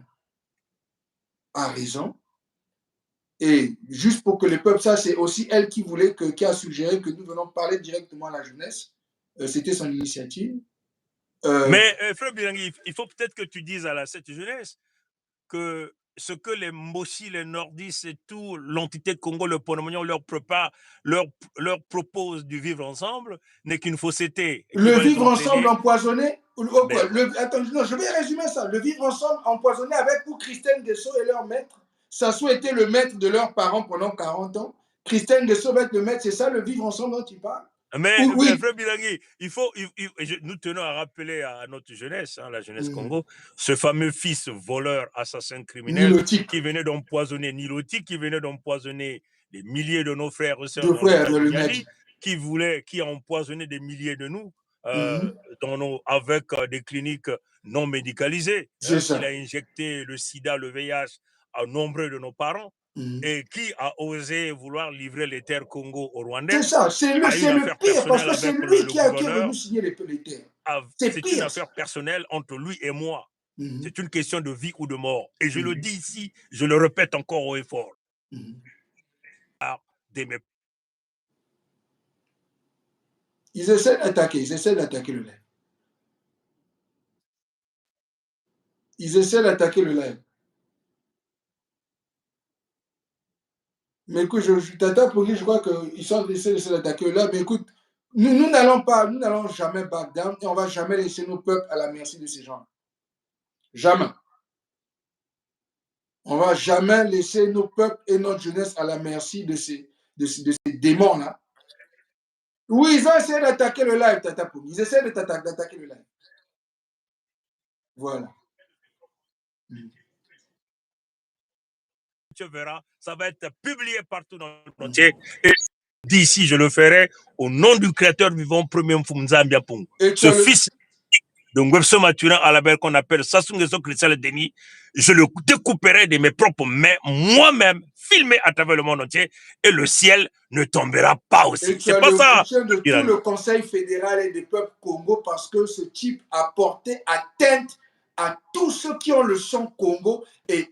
a raison. Et juste pour que le peuple sache, c'est aussi elle qui a suggéré que nous venons parler directement à la jeunesse. C'était son initiative. Mais Frère Birangi, il faut peut-être que tu dises à cette jeunesse que ce que les Mboshi, les Nordistes et tout, l'entité de Congo, le Ponomonion leur propose du vivre ensemble n'est qu'une fausseté. Le vivre ensemble empoisonné. Attends, non, je vais résumer ça. Le vivre ensemble empoisonné avec pour Christine Guesso et leur maître. Sassou était le maître de leurs parents pendant 40 ans. Christine Guesso va être le maître. C'est ça le vivre ensemble dont tu parles? Mais Frère Birangi, nous tenons à rappeler à notre jeunesse, la jeunesse Congo, ce fameux fils voleur, assassin criminel, Nilotique, qui venait d'empoisonner Nilotique, qui venait d'empoisonner des milliers de nos frères et sœurs qui a empoisonné des milliers de nous avec des cliniques non médicalisées. Il a injecté le sida, le VIH à nombreux de nos parents. Et qui a osé vouloir livrer les terres Congo aux Rwandais. C'est ça, c'est le pire, parce que c'est lui qui est venu signer les terres. C'est une affaire personnelle entre lui et moi. C'est une question de vie ou de mort. Et je le dis ici, je le répète encore haut et fort. Ils essaient d'attaquer le live. Ils essaient d'attaquer le live. Mais écoute, Tata Pungi, je crois qu'ils sont essaient d'attaquer le live. Mais écoute, nous n'allons jamais back down et on ne va jamais laisser nos peuples à la merci de ces gens. Jamais. On ne va jamais laisser nos peuples et notre jeunesse à la merci de ces démons-là. Oui, ils ont essayé d'attaquer le live, Tata Pungi. Ils essaient d'attaquer le live. Voilà. Tu verras, ça va être publié partout dans le monde entier. Et d'ici, je le ferai au nom du créateur vivant premier Mfumunza Ambiampungu. Ce fils de Ngwebso Maturin à la belle qu'on appelle Sassou Nguesso Christian Denis, je le découperai de mes propres mains, moi-même, filmé à travers le monde entier, et le ciel ne tombera pas aussi. C'est pas ça. De tout le Conseil fédéral et des peuples Congo, parce que ce type a porté atteinte à tous ceux qui ont le sang Congo et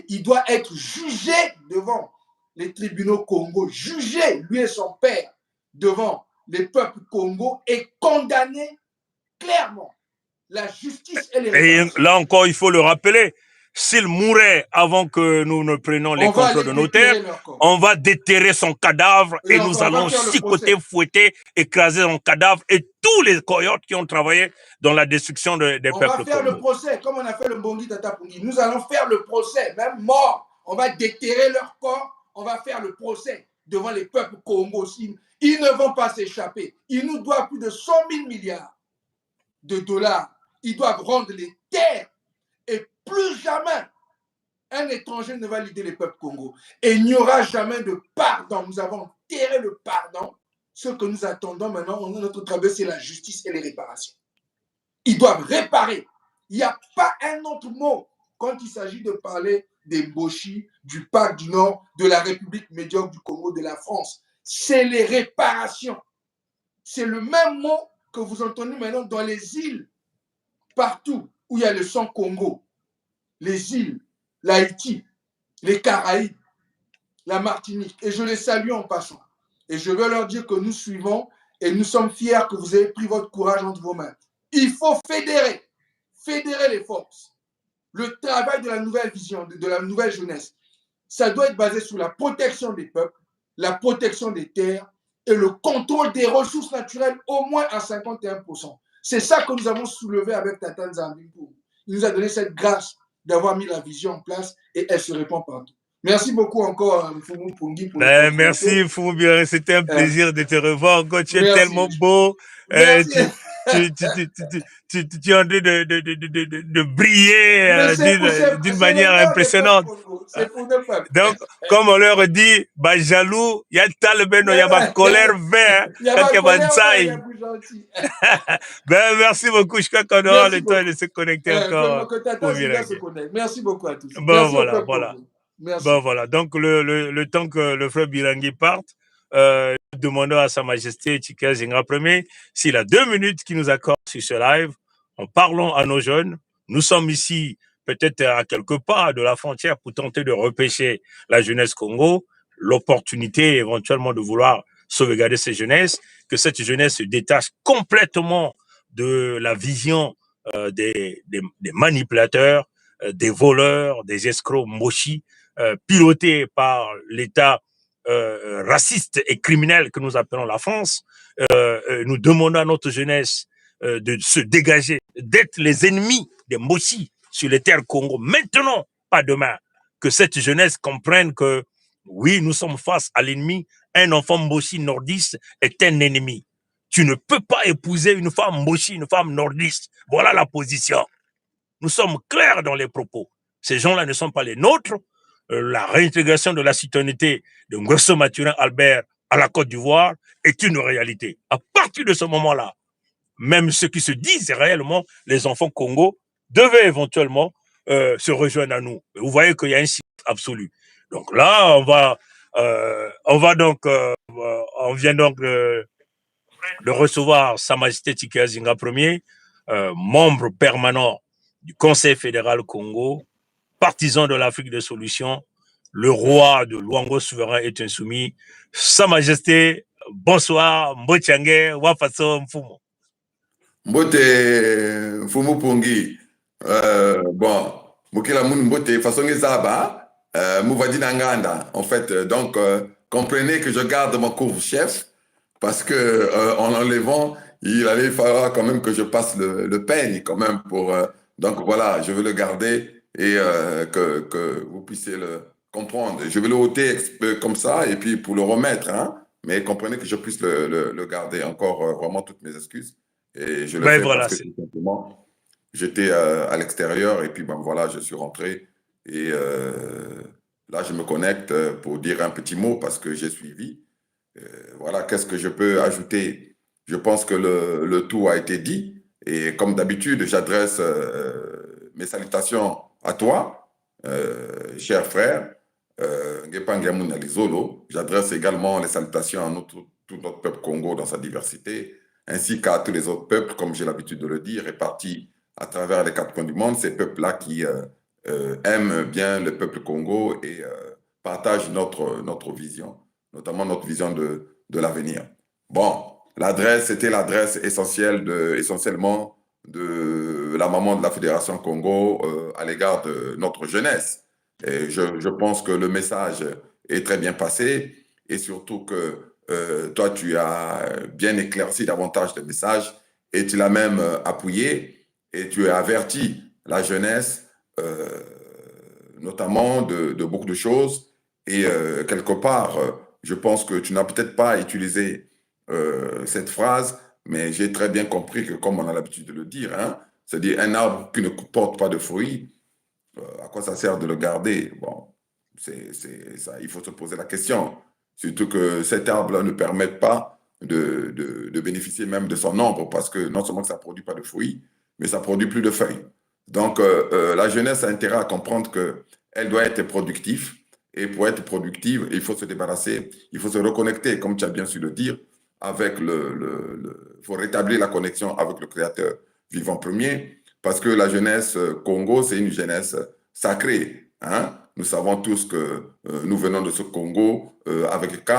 il doit être jugé devant les tribunaux Congo, jugé, lui et son père, devant les peuples Congo et condamné clairement. La justice et les réparations. Et là encore, il faut le rappeler, s'il mourait avant que nous ne prenions les contrôles de nos terres, on va déterrer son cadavre et nous allons chicoter, fouetter, écraser son cadavre et tous les coyotes qui ont travaillé dans la destruction des peuples. On va faire le procès, comme on a fait le Mbongi Tata Pungi. Nous allons faire le procès, même mort. On va déterrer leur corps, on va faire le procès devant les peuples Congo. Ils ne vont pas s'échapper. Ils nous doivent plus de 100 000 milliards de dollars. Ils doivent rendre les terres et plus jamais un étranger ne va leader les peuples Congo. Et il n'y aura jamais de pardon. Nous avons enterré le pardon. Ce que nous attendons maintenant, notre travail, c'est la justice et les réparations. Ils doivent réparer. Il n'y a pas un autre mot quand il s'agit de parler des Mboshi, du Parc du Nord, de la République médiocre du Congo, de la France. C'est les réparations. C'est le même mot que vous entendez maintenant dans les îles, partout où il y a le sang Congo, les îles, l'Haïti, les Caraïbes, la Martinique. Et je les salue en passant. Et je veux leur dire que nous suivons et nous sommes fiers que vous ayez pris votre courage entre vos mains. Il faut fédérer les forces. Le travail de la nouvelle vision, de la nouvelle jeunesse, ça doit être basé sur la protection des peuples, la protection des terres et le contrôle des ressources naturelles au moins à 51%. C'est ça que nous avons soulevé avec Tata Nzambi. Il nous a donné cette grâce d'avoir mis la vision en place et elle se répand partout. Merci beaucoup encore, Mfumu Pungi, pour le merci, Mfumu Birangui. C'était un plaisir de te revoir encore. Tu es tellement beau. Tu es en train de briller d'une manière impressionnante. C'est pour ne pas. Donc, comme on leur dit, bah, jaloux, il y a le talibé, il y a ma colère vert. Il y a ma colère vert, ben, merci beaucoup. Je crois qu'on aura le temps de se connecter encore. Merci beaucoup à tous. Bon, merci voilà. Merci. Bon, voilà. Donc, le temps que le frère Birangui parte, demandons à Sa Majesté Tchika Zinga Ier s'il a 2 minutes qu'il nous accorde sur ce live. En parlant à nos jeunes. Nous sommes ici, peut-être à quelque part de la frontière, pour tenter de repêcher la jeunesse Congo, l'opportunité éventuellement de vouloir sauvegarder cette jeunesse, que cette jeunesse se détache complètement de la vision des manipulateurs, des voleurs, des escrocs mochis, pilotés par l'État raciste et criminel que nous appelons la France. Nous demandons à notre jeunesse de se dégager, d'être les ennemis des mochis sur les terres Congo, maintenant, pas demain. Que cette jeunesse comprenne que, oui, nous sommes face à l'ennemi. Un enfant mochi nordiste est un ennemi. Tu ne peux pas épouser une femme mochi, une femme nordiste. Voilà la position. Nous sommes clairs dans les propos. Ces gens-là ne sont pas les nôtres. La réintégration de la citoyenneté de Ngosso Mathurin Albert à la Côte d'Ivoire est une réalité. À partir de ce moment-là, même ceux qui se disent réellement les enfants Congo devaient éventuellement se rejoindre à nous. Vous voyez qu'il y a un silence absolu. Donc là, on vient donc de recevoir Sa Majesté Tchika Zinga Ier, membre permanent du Conseil fédéral Congo, partisan de l'Afrique des solutions, le roi de Luango souverain est insoumis. Sa Majesté, bonsoir, Mbochange, Wafaso Mfumu. Mbote Mfumu Pungi. Bon, Mokila Moun Mbote, façon Zaba, Mouvadina Nganda. En fait, donc, comprenez que je garde mon couvre-chef parce que en l'enlevant, il allait falloir quand même que je passe le peigne quand même pour. Donc voilà, je veux le garder et que vous puissiez le comprendre. Je vais le ôter comme ça et puis pour le remettre, hein, mais comprenez que je puisse le garder. Encore vraiment toutes mes excuses. Et je le fais voilà, parce que tout simplement, j'étais à l'extérieur et puis ben voilà, je suis rentré et là je me connecte pour dire un petit mot parce que j'ai suivi. Voilà, qu'est-ce que je peux ajouter? Je pense que le tout a été dit et comme d'habitude, j'adresse mes salutations à toi, cher frère. J'adresse également les salutations à tout notre peuple Congo dans sa diversité, ainsi qu'à tous les autres peuples, comme j'ai l'habitude de le dire, répartis à travers les 4 coins du monde, ces peuples-là qui aiment bien le peuple Congo et partagent notre vision, notamment notre vision de l'avenir. Bon, l'adresse, c'était l'adresse essentiellement de la maman de la Fédération Congo à l'égard de notre jeunesse. Et je pense que le message est très bien passé et surtout que toi, tu as bien éclairci davantage le message et tu l'as même appuyé et tu as averti la jeunesse, notamment de beaucoup de choses. Et quelque part, je pense que tu n'as peut-être pas utilisé cette phrase, mais j'ai très bien compris que, comme on a l'habitude de le dire, hein, c'est-à-dire un arbre qui ne porte pas de fruits, à quoi ça sert de le garder? Bon, c'est ça, il faut se poser la question. Surtout que cet arbre ne permet pas de bénéficier même de son ombre parce que non seulement que ça ne produit pas de fruits, mais ça produit plus de feuilles. Donc, la jeunesse a intérêt à comprendre qu'elle doit être productive. Et pour être productive, il faut se débarrasser, il faut se reconnecter, comme tu as bien su le dire, avec il faut rétablir la connexion avec le Créateur vivant premier, parce que la jeunesse Congo, c'est une jeunesse sacrée. Hein? Nous savons tous que nous venons de ce Congo avec K,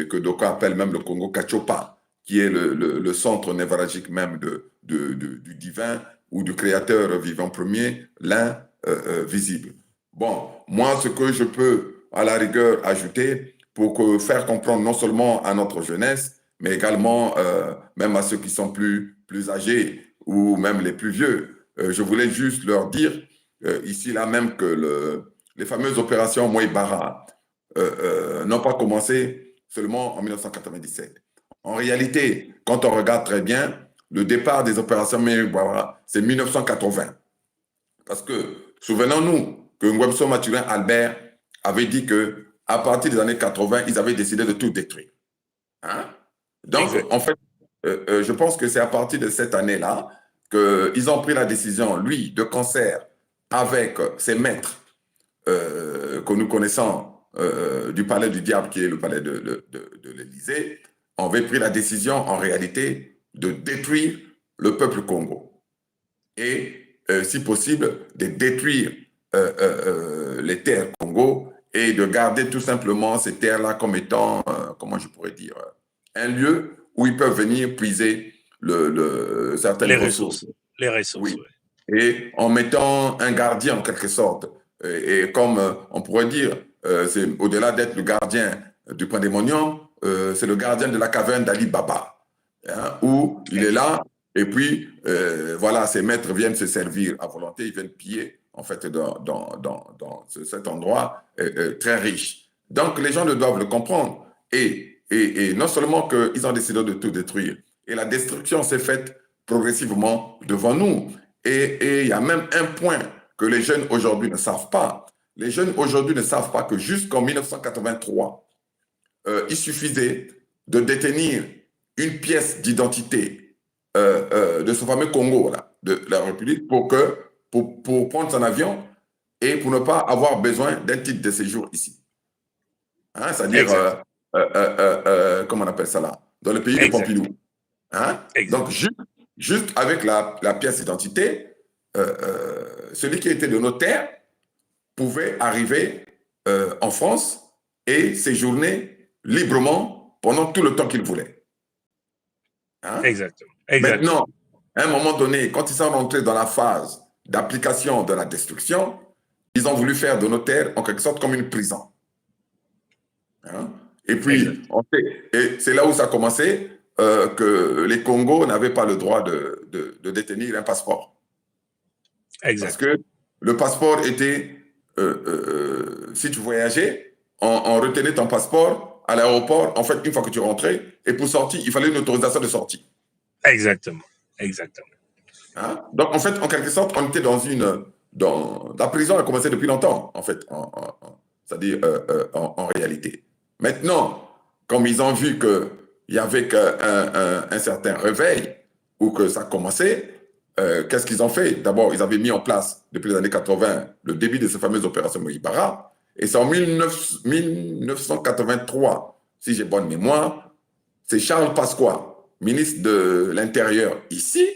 que d'aucuns appellent même le Congo Kachopa, qui est le centre névralgique même du divin ou du Créateur vivant premier, l'invisible. Bon, moi, ce que je peux à la rigueur ajouter, faire comprendre non seulement à notre jeunesse, mais également même à ceux qui sont plus âgés ou même les plus vieux. Je voulais juste leur dire ici là même que les fameuses opérations Moïbara n'ont pas commencé seulement en 1997. En réalité, quand on regarde très bien, le départ des opérations Moïbara, c'est 1980. Parce que, souvenons-nous que Ngwemso Mathurin Albert avait dit qu'à partir des années 80, ils avaient décidé de tout détruire. Hein? Donc, en fait, je pense que c'est à partir de cette année-là qu'ils ont pris la décision, lui, de concert avec ses maîtres que nous connaissons du palais du diable, qui est le palais de l'Élysée, on avait pris la décision, en réalité, de détruire le peuple Congo. Et, si possible, de détruire les terres Congo et de garder tout simplement ces terres-là comme étant, comment je pourrais dire, un lieu où ils peuvent venir puiser certaines ressources. Les ressources, oui. Et en mettant un gardien en quelque sorte. Et comme on pourrait dire, c'est au-delà d'être le gardien du pandémonium, c'est le gardien de la caverne d'Ali Baba, hein, où il est là, et puis voilà, ses maîtres viennent se servir à volonté, ils viennent piller en fait dans cet endroit très riche. Donc les gens le doivent le comprendre. Et non seulement qu'ils ont décidé de tout détruire, et la destruction s'est faite progressivement devant nous. Et il y a même un point que les jeunes aujourd'hui ne savent pas. Les jeunes aujourd'hui ne savent pas que jusqu'en 1983, il suffisait de détenir une pièce d'identité de ce fameux Congo, là, de la République, pour prendre son avion et pour ne pas avoir besoin d'un titre de séjour ici. Hein, c'est-à-dire, comment on appelle ça là, dans le pays de Pompidou. Hein? Donc, juste avec la pièce d'identité, celui qui était de notaire pouvait arriver en France et séjourner librement pendant tout le temps qu'il voulait. Hein? Exactement. Maintenant, à un moment donné, quand ils sont rentrés dans la phase d'application de la destruction, ils ont voulu faire de notaire en quelque sorte comme une prison. Hein? Et puis, c'est là où ça a commencé, que les Congos n'avaient pas le droit de détenir un passeport. Parce que le passeport était, si tu voyageais, on retenait ton passeport à l'aéroport, en fait, une fois que tu rentrais, et pour sortir, il fallait une autorisation de sortie. Exactement. Hein? Donc, en fait, en quelque sorte, on était la prison a commencé depuis longtemps, en fait, c'est-à-dire en réalité. Maintenant, comme ils ont vu qu'il y avait un certain réveil, ou que ça commençait, qu'est-ce qu'ils ont fait? D'abord, ils avaient mis en place, depuis les années 80, le début de ces fameuses opérations Moïbara. Et c'est en 1983, si j'ai bonne mémoire, c'est Charles Pasqua, ministre de l'Intérieur ici,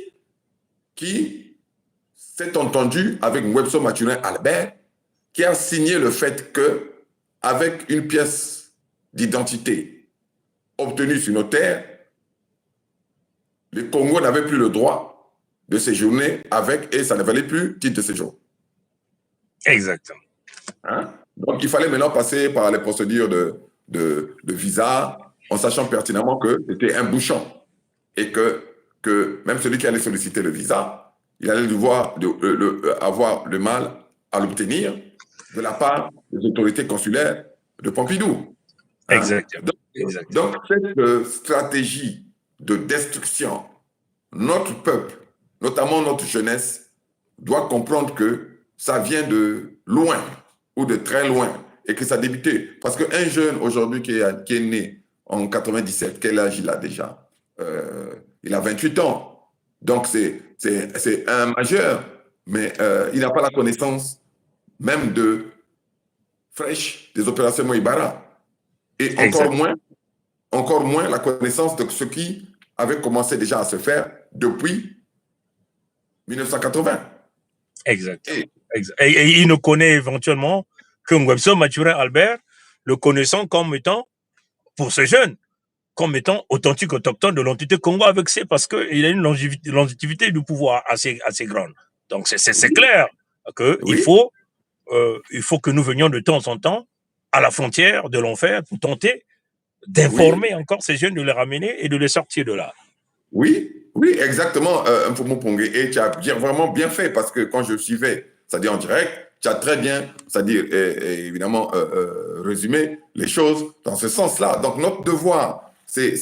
qui s'est entendu avec Ngwemso Mathurin Albert, qui a signé le fait que, avec une pièce d'identité obtenue sur nos terres, les Congos n'avaient plus le droit de séjourner avec, et ça ne valait plus titre de séjour. Exactement. Hein? Donc, il fallait maintenant passer par les procédures de visa, en sachant pertinemment que c'était un bouchon. Et que même celui qui allait solliciter le visa, il allait devoir avoir le mal à l'obtenir de la part des autorités consulaires de Pompidou. Hein? Exactement. Donc, cette stratégie de destruction, notre peuple, notamment notre jeunesse, doit comprendre que ça vient de loin ou de très loin et que ça a débuté. Parce qu'un jeune aujourd'hui qui est né en 97, quel âge il a déjà? Il a 28 ans. Donc, c'est un majeur, mais il n'a pas la connaissance même fraîche des opérations Moïbara. Et encore moins la connaissance de ce qui avait commencé déjà à se faire depuis 1980. Exactement. Et il ne connaît éventuellement que Ngwemso Mathurin Albert, le connaissant comme étant, pour ces jeunes, comme étant authentique autochtone de l'entité Congo avec C, parce qu'il a une longévité du pouvoir assez grande. Donc c'est clair qu'il faut que nous venions de temps en temps à la frontière de l'enfer pour tenter d'informer encore ces jeunes, de les ramener et de les sortir de là. Oui, oui, exactement, Mfumu. Et tu as vraiment bien fait parce que quand je suivais, c'est-à-dire en direct, tu as très bien, c'est-à-dire évidemment résumé les choses dans ce sens-là. Donc notre devoir, c'est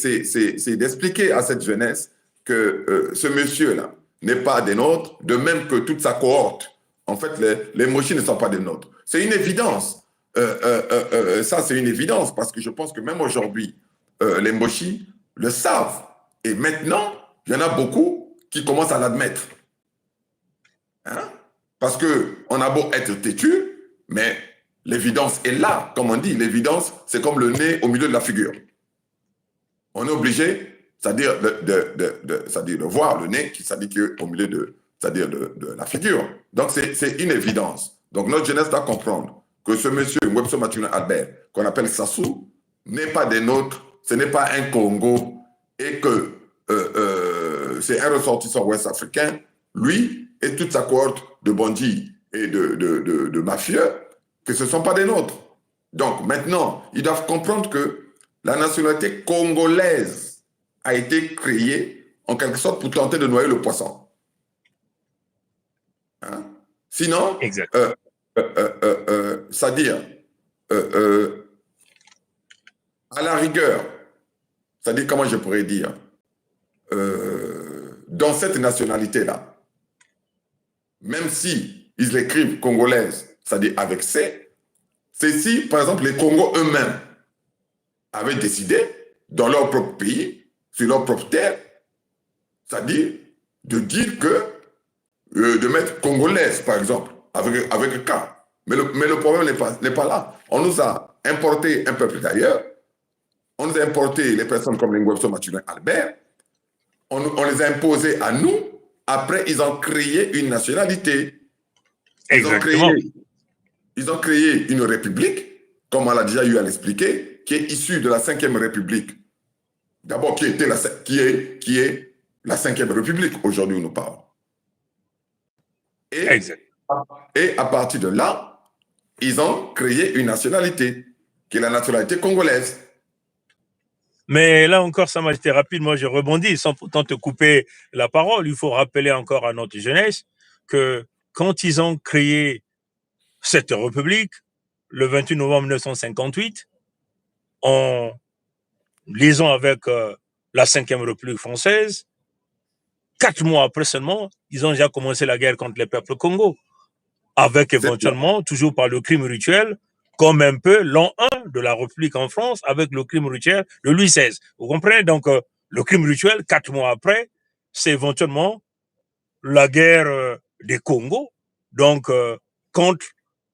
d'expliquer à cette jeunesse que ce monsieur-là n'est pas des nôtres, de même que toute sa cohorte. En fait, les mochis ne sont pas des nôtres. C'est une évidence. Ça, c'est une évidence parce que je pense que même aujourd'hui, les mochis le savent. Et maintenant, il y en a beaucoup qui commencent à l'admettre. Hein? Parce qu'on a beau être têtu, mais l'évidence est là. Comme on dit, l'évidence, c'est comme le nez au milieu de la figure. On est obligé, c'est-à-dire de voir le nez qui s'habille au milieu de la figure. Donc, c'est une évidence. Donc, notre jeunesse doit comprendre que ce monsieur, Ngwebso Maturin Albert, qu'on appelle Sassou, n'est pas des nôtres, ce n'est pas un Congo, et que c'est un ressortissant ouest-africain, lui et toute sa cohorte de bandits et de mafieux, que ce ne sont pas des nôtres. Donc maintenant, ils doivent comprendre que la nationalité congolaise a été créée en quelque sorte pour tenter de noyer le poisson. Hein? Sinon, c'est-à-dire, à la rigueur, c'est-à-dire, comment je pourrais dire, dans cette nationalité-là, même si ils l'écrivent congolaise, c'est-à-dire avec C, c'est si, par exemple, les Congos eux-mêmes avaient décidé, dans leur propre pays, sur leur propre terre, c'est-à-dire de dire que, de mettre congolaise, par exemple, avec K. Mais le problème n'est pas là. On nous a importé un peuple d'ailleurs, on nous a importé les personnes comme les Ngwebso Maturin Albert, on les a imposés à nous, après ils ont créé une nationalité. Exactement. Ils ont créé une république, comme on l'a déjà eu à l'expliquer, qui est issue de la 5e République. D'abord, qui est la 5e République, aujourd'hui où nous parlons. Et à partir de là, ils ont créé une nationalité, qui est la nationalité congolaise. Mais là encore, ça m'a été rapide. Moi, je rebondis sans pourtant te couper la parole. Il faut rappeler encore à notre jeunesse que quand ils ont créé cette république, le 28 novembre 1958, en liaison avec la 5e République française, 4 mois après seulement, ils ont déjà commencé la guerre contre les peuples Congo, avec éventuellement, toujours par le crime rituel, comme un peu l'an 1 de la République en France avec le crime rituel de Louis XVI. Vous comprenez? Donc, le crime rituel, 4 mois après, c'est éventuellement la guerre des Congo, donc contre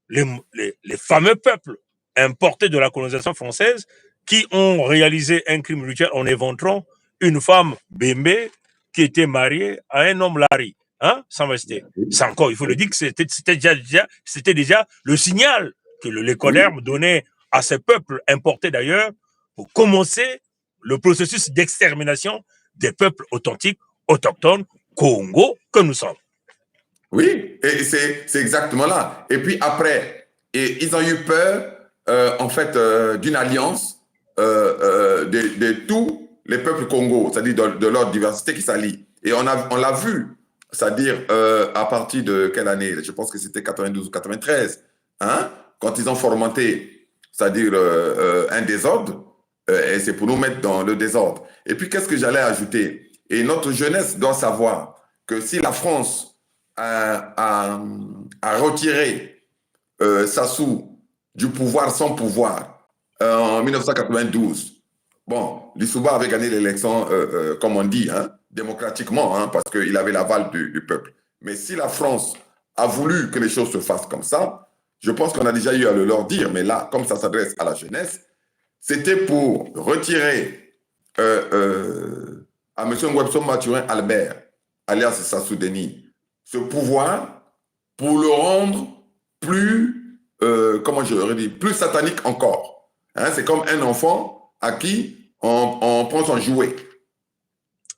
les fameux peuples importés de la colonisation française qui ont réalisé un crime rituel en éventrant une femme Bembe qui était mariée à un homme Larry. Hein, c'est encore, il faut le dire que c'était déjà le signal que le Lécoderme donnait à ces peuples importés d'ailleurs pour commencer le processus d'extermination des peuples authentiques, autochtones, Congo, que nous sommes. Oui, et c'est exactement là. Et puis après, ils ont eu peur, en fait, d'une alliance de tous les peuples Congo, c'est-à-dire de leur diversité qui s'allient. Et on l'a vu, c'est-à-dire à partir de quelle année? Je pense que c'était 92 ou 93, hein, quand ils ont fomenté, c'est-à-dire un désordre, et c'est pour nous mettre dans le désordre. Et puis, qu'est-ce que j'allais ajouter? Et notre jeunesse doit savoir que si la France a retiré Sassou du pouvoir sans pouvoir en 1992, bon, Lissouba avait gagné l'élection, comme on dit, hein, démocratiquement, hein, parce qu'il avait l'aval du peuple. Mais si la France a voulu que les choses se fassent comme ça, je pense qu'on a déjà eu à le leur dire, mais là, comme ça s'adresse à la jeunesse, c'était pour retirer à M. Ngwebso Maturin Albert, alias Sassou Deni, ce pouvoir pour le rendre plus, comment je l'aurais dit, plus satanique encore. Hein, c'est comme un enfant à qui on prend son jouet.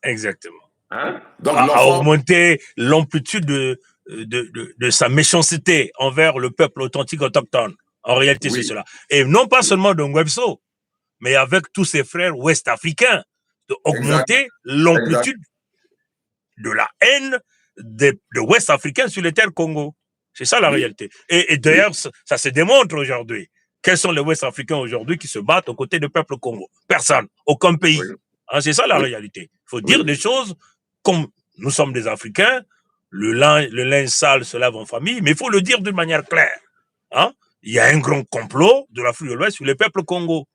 Exactement. Hein? Donc, à augmenter l'amplitude de sa méchanceté envers le peuple authentique autochtone. En réalité, c'est cela. Et non pas seulement de Ngwebso, mais avec tous ses frères ouest-africains, d'augmenter l'amplitude de la haine de ouest-africains sur les terres Congo. C'est ça la réalité. Et d'ailleurs, ça se démontre aujourd'hui. Quels sont les ouest-africains aujourd'hui qui se battent aux côtés du peuple Congo? Personne, aucun pays. Hein, c'est ça la réalité. Il faut dire des choses comme nous sommes des Africains, le linge sale se lave en famille, mais il faut le dire d'une manière claire. Hein? Il y a un grand complot de l'Afrique de l'Ouest sur le peuple Congo.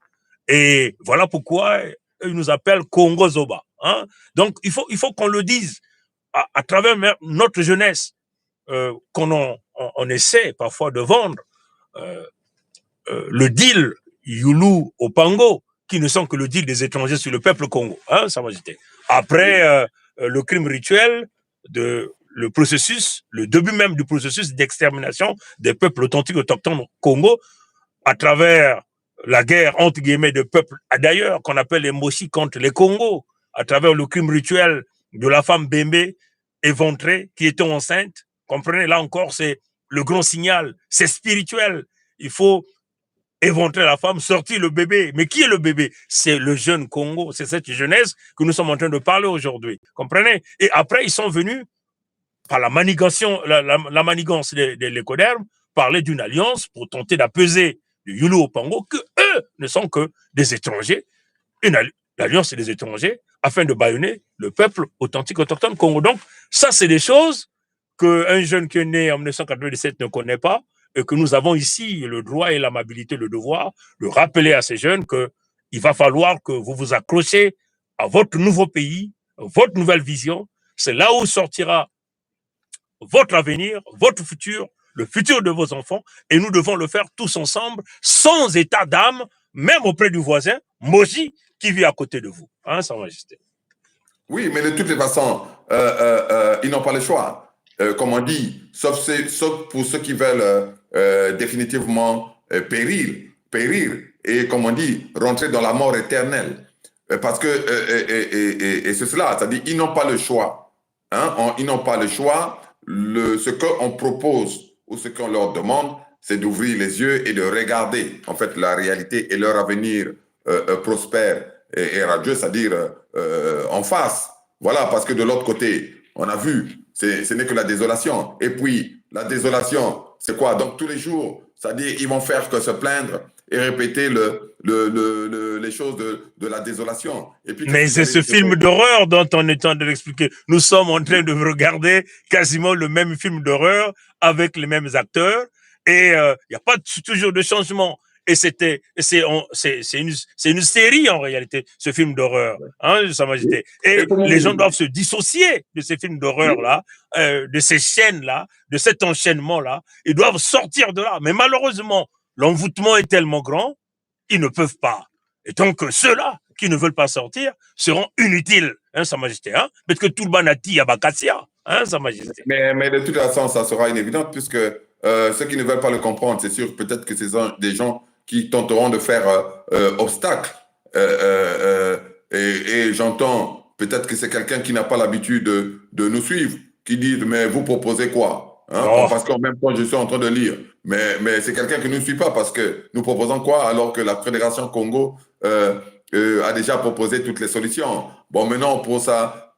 Et voilà pourquoi ils nous appellent Congo Zoba. Hein? Donc, il faut qu'on le dise à travers notre jeunesse, qu'on on essaie parfois de vendre le deal Youlou au Pango, qui ne sont que le deal des étrangers sur le peuple Congo. Hein, Sa Majesté. Après le crime rituel, le processus, le début même du processus d'extermination des peuples authentiques autochtones au Congo, à travers la guerre entre guillemets de peuples d'ailleurs qu'on appelle les Moshi contre les Congos, à travers le crime rituel de la femme Bembe éventrée qui était enceinte. Comprenez, là encore, c'est le grand signal, c'est spirituel. Il faut éventrer la femme, sortir le bébé. Mais qui est le bébé? C'est le jeune Congo, c'est cette jeunesse que nous sommes en train de parler aujourd'hui. Comprenez? Et après, ils sont venus, par la manigance des l'écoderme, parler d'une alliance pour tenter d'apaiser le Youlou au Pango, que eux ne sont que des étrangers. L'alliance des étrangers, afin de bâillonner le peuple authentique autochtone Congo. Donc, ça, c'est des choses qu'un jeune qui est né en 1997 ne connaît pas, et que nous avons ici le droit et l'amabilité, le devoir de rappeler à ces jeunes qu'il va falloir que vous vous accrochiez à votre nouveau pays, votre nouvelle vision. C'est là où sortira votre avenir, votre futur, le futur de vos enfants, et nous devons le faire tous ensemble, sans état d'âme, même auprès du voisin, Moji, qui vit à côté de vous. Hein, Sa Majesté. Oui, mais de toutes les façons, ils n'ont pas le choix. Comme on dit, sauf pour ceux qui veulent définitivement périr, et comme on dit, rentrer dans la mort éternelle. Parce que, et c'est cela, c'est-à-dire ils n'ont pas le choix. Hein? Ils n'ont pas le choix. Ce qu'on propose ou ce qu'on leur demande, c'est d'ouvrir les yeux et de regarder en fait la réalité et leur avenir prospère et radieux, c'est-à-dire en face. Voilà, parce que de l'autre côté, on a vu, ce n'est que la désolation. Et puis, la désolation, c'est quoi? Donc, tous les jours, c'est-à-dire, ils vont faire que se plaindre et répéter les choses de la désolation. Et puis, mais c'est ce film d'horreur dont on est en train d'expliquer. Nous sommes en train de regarder quasiment le même film d'horreur avec les mêmes acteurs et il n'y a pas toujours de changement. Et c'est une série en réalité, ce film d'horreur, hein, Sa Majesté. Et les gens doivent se dissocier de ces films d'horreur-là, de ces chaînes-là, de cet enchaînement-là. Ils doivent sortir de là. Mais malheureusement, l'envoûtement est tellement grand, ils ne peuvent pas. Et donc, ceux-là qui ne veulent pas sortir seront inutiles, hein, Sa Majesté. Hein? Parce que tout le banati à Bakassia, hein, Sa Majesté. Mais de toute façon, ça sera une évidence, puisque ceux qui ne veulent pas le comprendre, c'est sûr, peut-être que c'est des gens qui tenteront de faire obstacle. Et j'entends peut-être que c'est quelqu'un qui n'a pas l'habitude de nous suivre, qui dit, mais vous proposez quoi? Hein? Parce qu'en même temps, je suis en train de lire. Mais c'est quelqu'un qui ne nous suit pas, parce que nous proposons quoi alors que la Fédération Congo a déjà proposé toutes les solutions. Bon, maintenant, pour ça,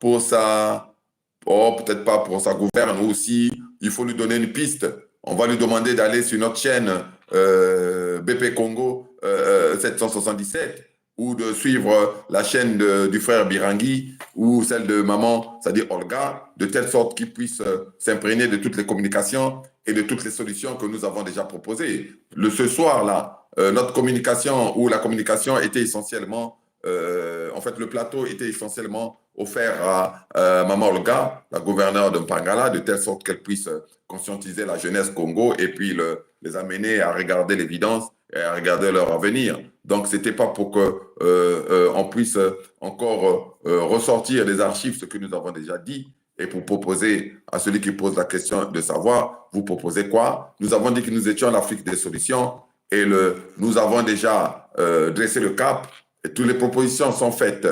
peut-être pas pour sa gouverne aussi, il faut lui donner une piste. On va lui demander d'aller sur notre chaîne BP Congo 777 ou de suivre la chaîne du frère Birangui ou celle de maman, c'est-à-dire Olga, de telle sorte qu'il puisse s'imprégner de toutes les communications et de toutes les solutions que nous avons déjà proposées. Ce soir-là, notre communication ou la communication était essentiellement, en fait, le plateau était essentiellement offert à maman Olga, la gouverneure de Mpangala, de telle sorte qu'elle puisse conscientiser la jeunesse Congo et puis les amener à regarder l'évidence et à regarder leur avenir. Donc, ce n'était pas pour qu'on puisse encore ressortir des archives ce que nous avons déjà dit et pour proposer à celui qui pose la question de savoir, vous proposez quoi? Nous avons dit que nous étions l'Afrique des solutions et nous avons déjà dressé le cap et toutes les propositions sont faites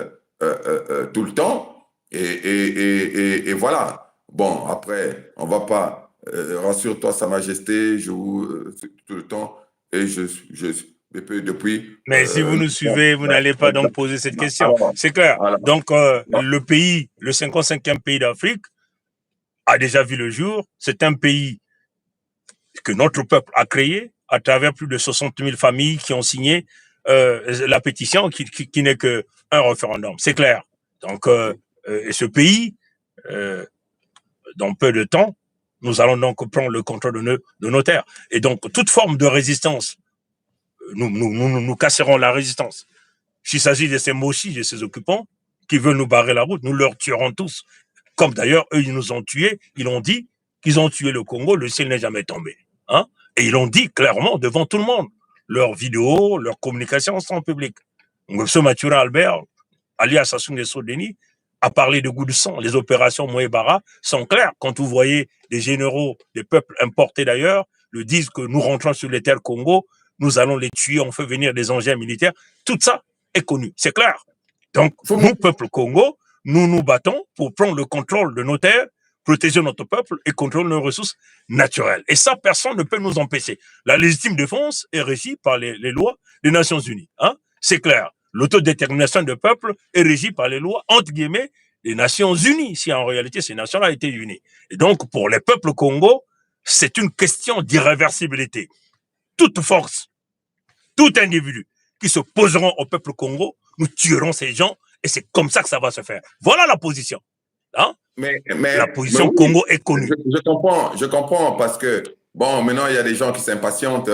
tout le temps et voilà. Bon, après, on ne va pas... rassure-toi, Sa Majesté, tout le temps, Et depuis... Mais si vous nous suivez, vous n'allez pas donc poser cette question. C'est clair. Donc, le pays, le 55e pays d'Afrique, a déjà vu le jour. C'est un pays que notre peuple a créé à travers plus de 60 000 familles qui ont signé la pétition qui n'est qu'un référendum. C'est clair. Donc, et ce pays, dans peu de temps, nous allons donc prendre le contrôle de nos terres. Et donc, toute forme de résistance, nous casserons la résistance. S'il s'agit de ces mochis, de ces occupants qui veulent nous barrer la route, nous leur tuerons tous. Comme d'ailleurs, eux, ils nous ont tués. Ils ont dit qu'ils ont tué le Congo, le ciel n'est jamais tombé. Hein? Et ils l'ont dit clairement devant tout le monde. Leurs vidéos, leurs communications sont publiques. M. Mathura Albert, alias Sassou Nguesso Denis, a parlé de goût de sang. Les opérations Moebara sont claires. Quand vous voyez des généraux, des peuples importés d'ailleurs, le disent que nous rentrons sur les terres Congo, nous allons les tuer, on fait venir des engins militaires. Tout ça est connu, c'est clair. Donc, nous, peuple Congo, nous nous battons pour prendre le contrôle de nos terres, protéger notre peuple et contrôler nos ressources naturelles. Et ça, personne ne peut nous empêcher. La légitime défense est régie par les lois des Nations Unies. Hein? C'est clair. L'autodétermination du peuple est régie par les lois, entre guillemets, des Nations Unies, si en réalité ces nations-là étaient unies. Et donc, pour les peuples Congo, c'est une question d'irréversibilité. Toute force, tout individu qui se poseront au peuple Congo, nous tuerons ces gens et c'est comme ça que ça va se faire. Voilà la position. Hein? Mais la position oui, Congo est connue. Je comprends parce que, bon, maintenant il y a des gens qui s'impatientent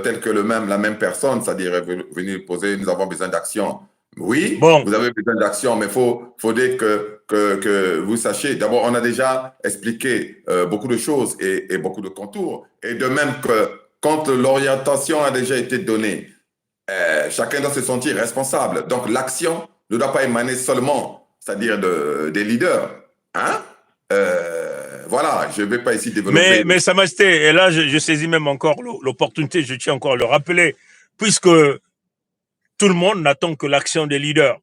tels que la même personne, c'est-à-dire venir poser, nous avons besoin d'action. Oui, bon. Vous avez besoin d'action, mais faudrait que vous sachiez. D'abord, on a déjà expliqué beaucoup de choses et beaucoup de contours. Et de même que quand l'orientation a déjà été donnée, chacun doit se sentir responsable. Donc, l'action ne doit pas émaner seulement, c'est-à-dire des leaders. Hein? Voilà, je ne vais pas ici développer... Mais Sa Majesté, et là, je saisis même encore l'opportunité, je tiens encore à le rappeler, puisque tout le monde n'attend que l'action des leaders.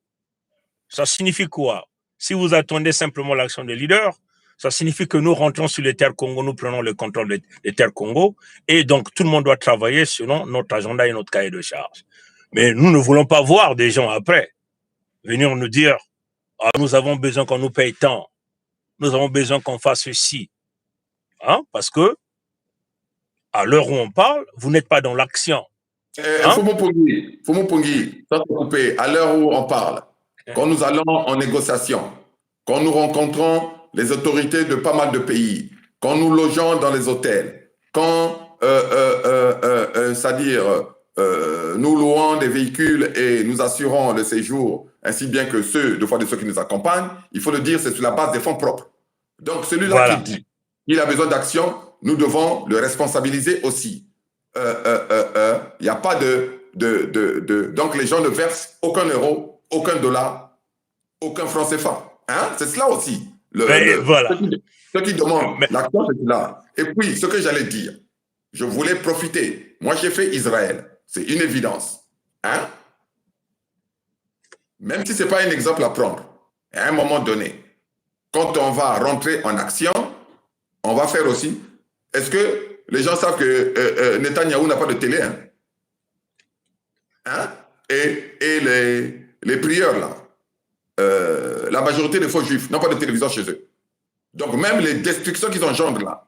Ça signifie quoi? Si vous attendez simplement l'action des leaders, ça signifie que nous rentrons sur les terres Congo, nous prenons le contrôle des terres Congo, et donc tout le monde doit travailler selon notre agenda et notre cahier de charge. Mais nous ne voulons pas voir des gens après venir nous dire « Ah, nous avons besoin qu'on nous paye tant, nous avons besoin qu'on fasse ceci. » Hein? Parce que, à l'heure où on parle, vous n'êtes pas dans l'action. Hein? Faut me pongui, sans te couper, à l'heure où on parle, quand nous allons en négociation, quand nous rencontrons les autorités de pas mal de pays, quand nous logeons dans les hôtels, quand, c'est-à-dire, nous louons des véhicules et nous assurons le séjour, ainsi bien que ceux qui nous accompagnent, il faut le dire, c'est sur la base des fonds propres. Donc, celui-là voilà. Qui dit qu'il a besoin d'action, nous devons le responsabiliser aussi. Il n'y a pas donc les gens ne versent aucun euro, aucun dollar, aucun franc CFA. Hein? C'est cela aussi. Voilà. Ceux qui demandent l'action, c'est cela. Et puis, ce que j'allais dire, je voulais profiter. Moi, j'ai fait Israël. C'est une évidence. Hein? Même si ce n'est pas un exemple à prendre, à un moment donné, quand on va rentrer en action, on va faire aussi. Est-ce que les gens savent que Netanyahou n'a pas de télé? Hein? Hein? Et les prieurs, là, la majorité des faux juifs n'ont pas de télévision chez eux. Donc, même les destructions qu'ils engendrent là,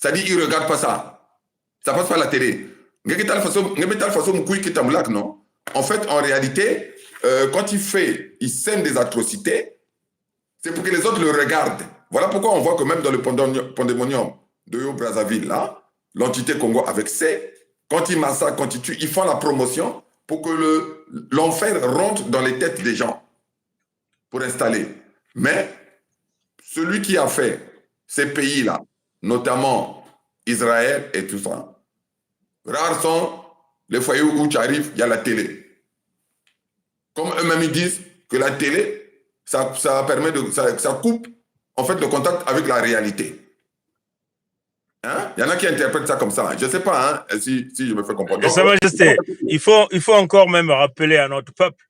c'est-à-dire qu'ils ne regardent pas ça. Ça passe par la télé. Non? En fait, en réalité, quand il sème des atrocités, c'est pour que les autres le regardent. Voilà pourquoi on voit que même dans le pandémonium de Yo-Brazzaville, là, l'entité Congo avec C, quand ils massacrent, quand ils tuent, ils font la promotion pour que l'enfer rentre dans les têtes des gens pour installer. Mais celui qui a fait ces pays-là, notamment Israël et tout ça, rares sont les foyers où tu arrives, il y a la télé. Comme eux-mêmes ils disent que la télé, ça permet ça coupe en fait le contact avec la réalité. Hein? Il y en a qui interprètent ça comme ça. Je ne sais pas hein, si je me fais comprendre. Sa Majesté, il faut encore même rappeler à notre peuple,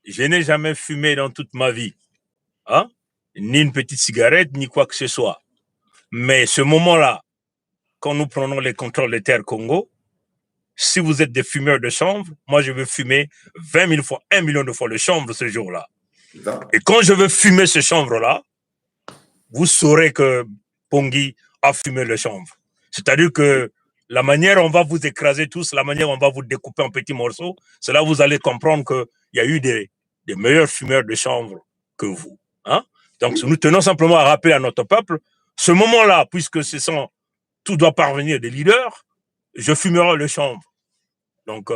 je n'ai jamais fumé dans toute ma vie. Hein? Ni une petite cigarette, ni quoi que ce soit. Mais ce moment-là, quand nous prenons les contrôles des terres Congo, si vous êtes des fumeurs de chanvre, moi je veux fumer 20 000 fois, 1 million de fois le chanvre ce jour-là. Et quand je veux fumer ce chanvre-là, vous saurez que Pongui a fumé le chanvre. C'est-à-dire que la manière on va vous écraser tous, la manière on va vous découper en petits morceaux, c'est là où vous allez comprendre qu'il y a eu des meilleurs fumeurs de chanvre que vous. Hein? Donc nous tenons simplement à rappeler à notre peuple, ce moment-là, puisque tout doit parvenir des leaders, je fumerai le chanvre. Donc,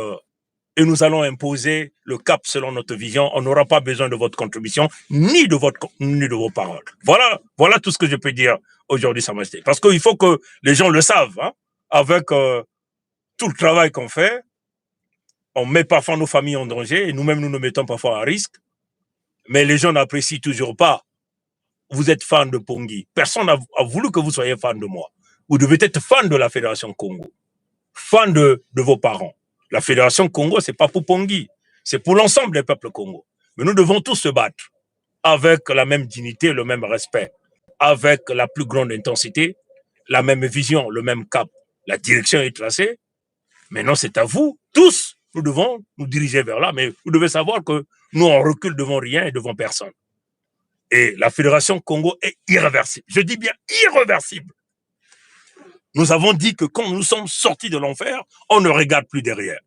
et nous allons imposer le cap selon notre vision. On n'aura pas besoin de votre contribution, ni de vos paroles. Voilà tout ce que je peux dire aujourd'hui, Sa Majesté. Parce qu'il faut que les gens le savent. Hein, avec tout le travail qu'on fait, on met parfois nos familles en danger et nous-mêmes, nous nous mettons parfois à risque. Mais les gens n'apprécient toujours pas. Vous êtes fan de Pongui. Personne n'a voulu que vous soyez fan de moi. Vous devez être fan de la Fédération Congo. Fan de vos parents. La Fédération Congo, c'est pas pour Pongui. C'est pour l'ensemble des peuples Congo. Mais nous devons tous se battre avec la même dignité, le même respect, avec la plus grande intensité, la même vision, le même cap. La direction est tracée. Maintenant, c'est à vous, tous, nous devons nous diriger vers là. Mais vous devez savoir que nous, on recule devant rien et devant personne. Et la Fédération Congo est irréversible. Je dis bien irréversible. Nous avons dit que quand nous sommes sortis de l'enfer, on ne regarde plus derrière.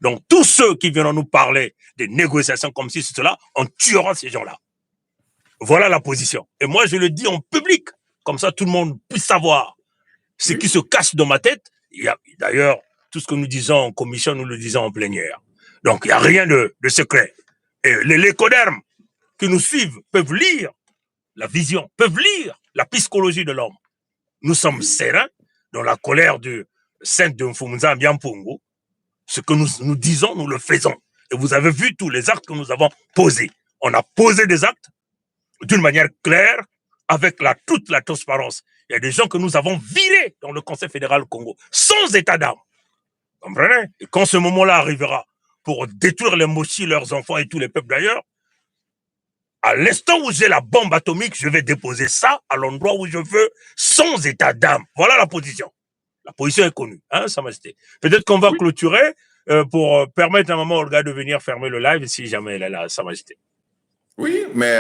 Donc, tous ceux qui viennent nous parler des négociations comme ci, cela, on tuera ces gens-là. Voilà la position. Et moi, je le dis en public, comme ça tout le monde puisse savoir ce qui se cache dans ma tête. D'ailleurs, tout ce que nous disons en commission, nous le disons en plénière. Donc, il n'y a rien de secret. Et les lécodermes qui nous suivent peuvent lire la vision, peuvent lire la psychologie de l'homme. Nous sommes sereins dans la colère du saint de Mfumunza Mbiampungu. Ce que nous disons, nous le faisons. Et vous avez vu tous les actes que nous avons posés. On a posé des actes d'une manière claire, avec toute la transparence. Il y a des gens que nous avons virés dans le Conseil fédéral Congo, sans état d'âme. Comprenez? Et quand ce moment-là arrivera, pour détruire les Mochi, leurs enfants et tous les peuples d'ailleurs, à l'instant où j'ai la bombe atomique, je vais déposer ça à l'endroit où je veux, sans état d'âme. Voilà la position. La position est connue, hein, Sa Majesté. Peut-être qu'on va clôturer pour permettre à Maman Olga de venir fermer le live si jamais elle est là, Sa Majesté. Oui, mais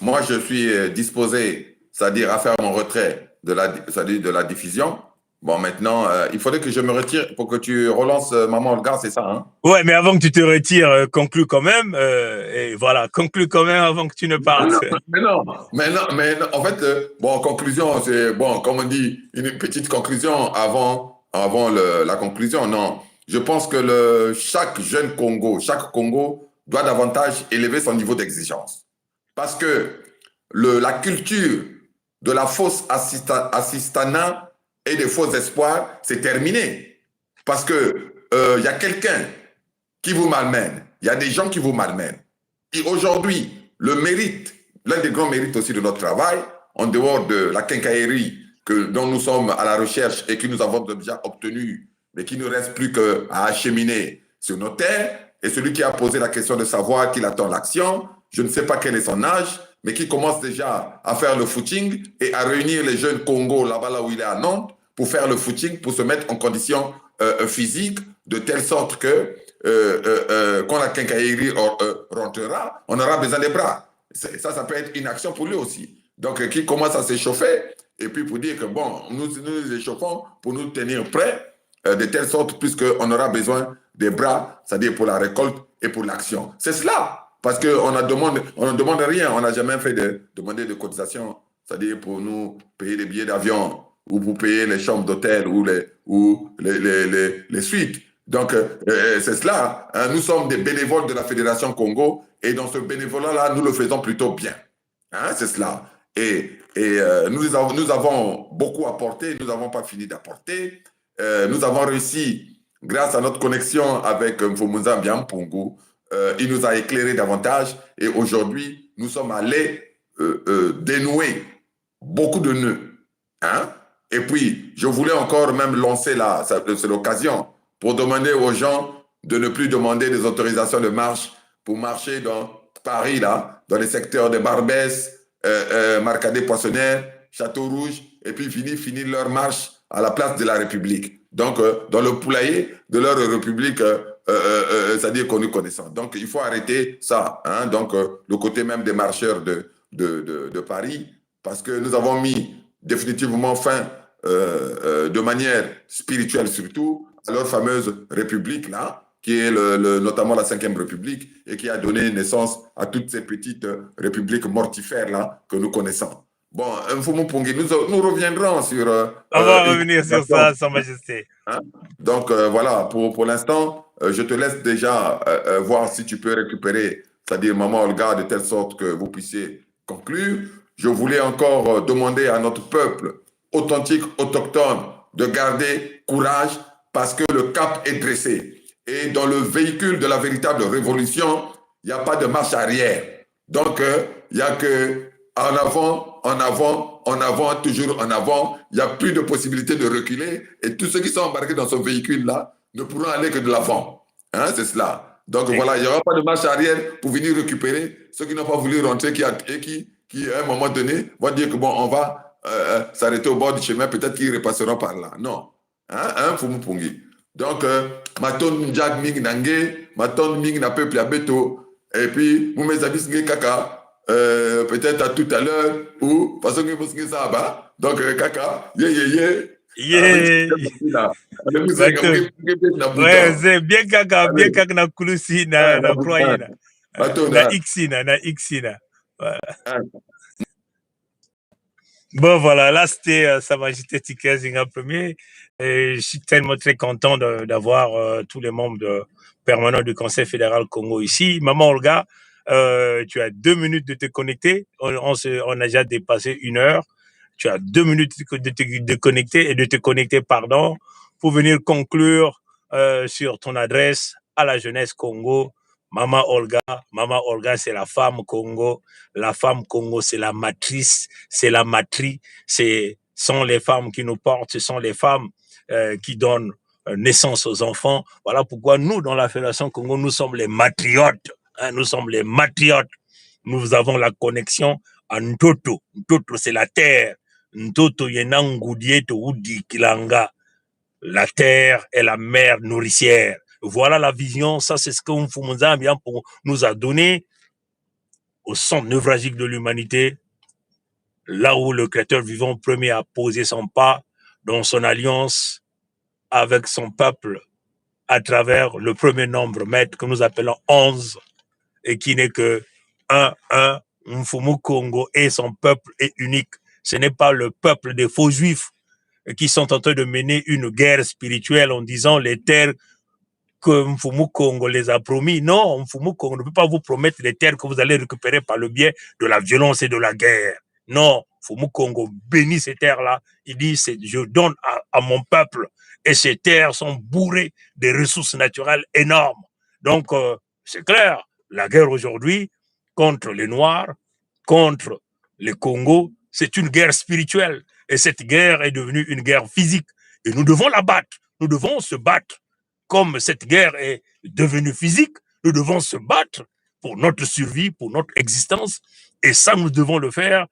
moi, je suis disposé, c'est-à-dire à faire mon retrait de la diffusion. Bon, maintenant, il faudrait que je me retire pour que tu relances Maman Olga, c'est ça, hein? Ouais, mais avant que tu te retires, conclue quand même. Et voilà, conclue quand même avant que tu ne partes. Mais non. En fait, bon, conclusion, c'est, bon, comme on dit, une petite conclusion avant la conclusion. Non, je pense que chaque jeune Congo, chaque Congo doit davantage élever son niveau d'exigence. Parce que la culture de la fausse assistanat et des faux espoirs, c'est terminé. Parce que y a quelqu'un qui vous malmène. Il y a des gens qui vous malmènent. Et aujourd'hui, le mérite, l'un des grands mérites aussi de notre travail, en dehors de la quincaillerie dont nous sommes à la recherche et que nous avons déjà obtenu, mais qui ne reste plus qu'à acheminer sur nos terres, et celui qui a posé la question de savoir qu'il attend l'action, je ne sais pas quel est son âge, mais qui commence déjà à faire le footing et à réunir les jeunes Congo là-bas, là où il est à Nantes, pour faire le footing, pour se mettre en condition physique, de telle sorte que quand la quincaillerie rentrera, on aura besoin des bras. Ça peut être une action pour lui aussi. Donc, qui commence à s'échauffer, et puis pour dire que, bon, nous échauffons pour nous tenir prêts, de telle sorte, puisqu'on aura besoin des bras, c'est-à-dire pour la récolte et pour l'action. C'est cela, parce qu'on ne demande rien, on n'a jamais fait demander de cotisation, c'est-à-dire pour nous payer des billets d'avion, ou pour payer les chambres d'hôtel, ou les suites. Donc, c'est cela. Hein, nous sommes des bénévoles de la Fédération Congo, et dans ce bénévolat-là, nous le faisons plutôt bien. Hein, c'est cela. Et nous avons beaucoup apporté, nous n'avons pas fini d'apporter. Nous avons réussi, grâce à notre connexion avec Mfumunza Mbiampungu, il nous a éclairé davantage, et aujourd'hui, nous sommes allés dénouer beaucoup de nœuds. Hein? Et puis, je voulais encore même lancer là, c'est l'occasion, pour demander aux gens de ne plus demander des autorisations de marche pour marcher dans Paris, là, dans les secteurs de Barbès, Marcadet Poissonnaire, Château Rouge, et puis finir leur marche à la place de la République. Donc, dans le poulailler de leur République, c'est-à-dire qu'on nous connaissant. Donc, il faut arrêter ça. Hein? Donc, le côté même des marcheurs de Paris, parce que nous avons mis définitivement fin, de manière spirituelle surtout, à leur fameuse République, là, qui est notamment la 5e République, et qui a donné naissance à toutes ces petites républiques mortifères là que nous connaissons. Bon, Mfumu Pungi, nous reviendrons sur... on va revenir sur ça, Sa Majesté. Hein? Donc, voilà, pour l'instant, je te laisse déjà voir si tu peux récupérer, c'est-à-dire Maman Olga, de telle sorte que vous puissiez conclure. Je voulais encore demander à notre peuple authentique, autochtone, de garder courage parce que le cap est dressé. Et dans le véhicule de la véritable révolution, il n'y a pas de marche arrière. Donc, il n'y a que en avant, en avant, en avant, toujours en avant. Il n'y a plus de possibilité de reculer. Et tous ceux qui sont embarqués dans ce véhicule-là ne pourront aller que de l'avant. Hein, c'est cela. Donc, voilà, il n'y aura pas de marche arrière pour venir récupérer ceux qui n'ont pas voulu rentrer et qui, à un moment donné, vont dire que bon, on va s'arrêter au bord du chemin, peut-être qu'ils repasseront par là. Non. Hein, Fumu Pungi. Donc, maton njag ming nange, maton ming na peuple à beto, et puis, vous mes amis kaka, peut-être à tout à l'heure, ou, parce que vous savez ça, bah, donc, kaka, yeah. Ouais, c'est bien kaka na kulusi, na croyé, na xina. Bon, voilà, là, c'était Sa Majesté Tika Zinga Premier. Et je suis tellement très content d'avoir tous les membres permanents du Conseil fédéral Congo ici. Maman Olga, tu as 2 minutes de te connecter. On a déjà dépassé 1 heure. Tu as 2 minutes de te connecter, pour venir conclure sur ton adresse à la jeunesse Congo. Maman Olga, c'est la femme Congo. La femme Congo, c'est la matrice, c'est la matrie. Ce sont les femmes qui nous portent, ce sont les femmes qui donnent naissance aux enfants. Voilà pourquoi nous, dans la Fédération Congo, nous sommes les matriotes. Hein, nous sommes les matriotes. Nous avons la connexion à Ntoto. Ntoto, c'est la terre. Ntoto yenangudieto udi kilanga. La terre est la mère nourricière. Voilà la vision, ça c'est ce que Mfumunzambi nous a donné au centre névralgique de l'humanité, là où le Créateur vivant premier a posé son pas dans son alliance avec son peuple à travers le premier nombre maître que nous appelons 11 et qui n'est que 1. Mfumu Congo et son peuple est unique. Ce n'est pas le peuple des faux juifs qui sont en train de mener une guerre spirituelle en disant les terres que Mfumu Congo les a promis. Non, Mfumu Congo ne peut pas vous promettre les terres que vous allez récupérer par le biais de la violence et de la guerre. Non, Mfumu Congo bénit ces terres-là. Il dit, je donne à mon peuple. Et ces terres sont bourrées de ressources naturelles énormes. Donc, c'est clair, la guerre aujourd'hui contre les Noirs, contre les Congos, c'est une guerre spirituelle. Et cette guerre est devenue une guerre physique. Et nous devons la battre. Nous devons se battre. Comme cette guerre est devenue physique, nous devons se battre pour notre survie, pour notre existence. Et ça, nous devons le faire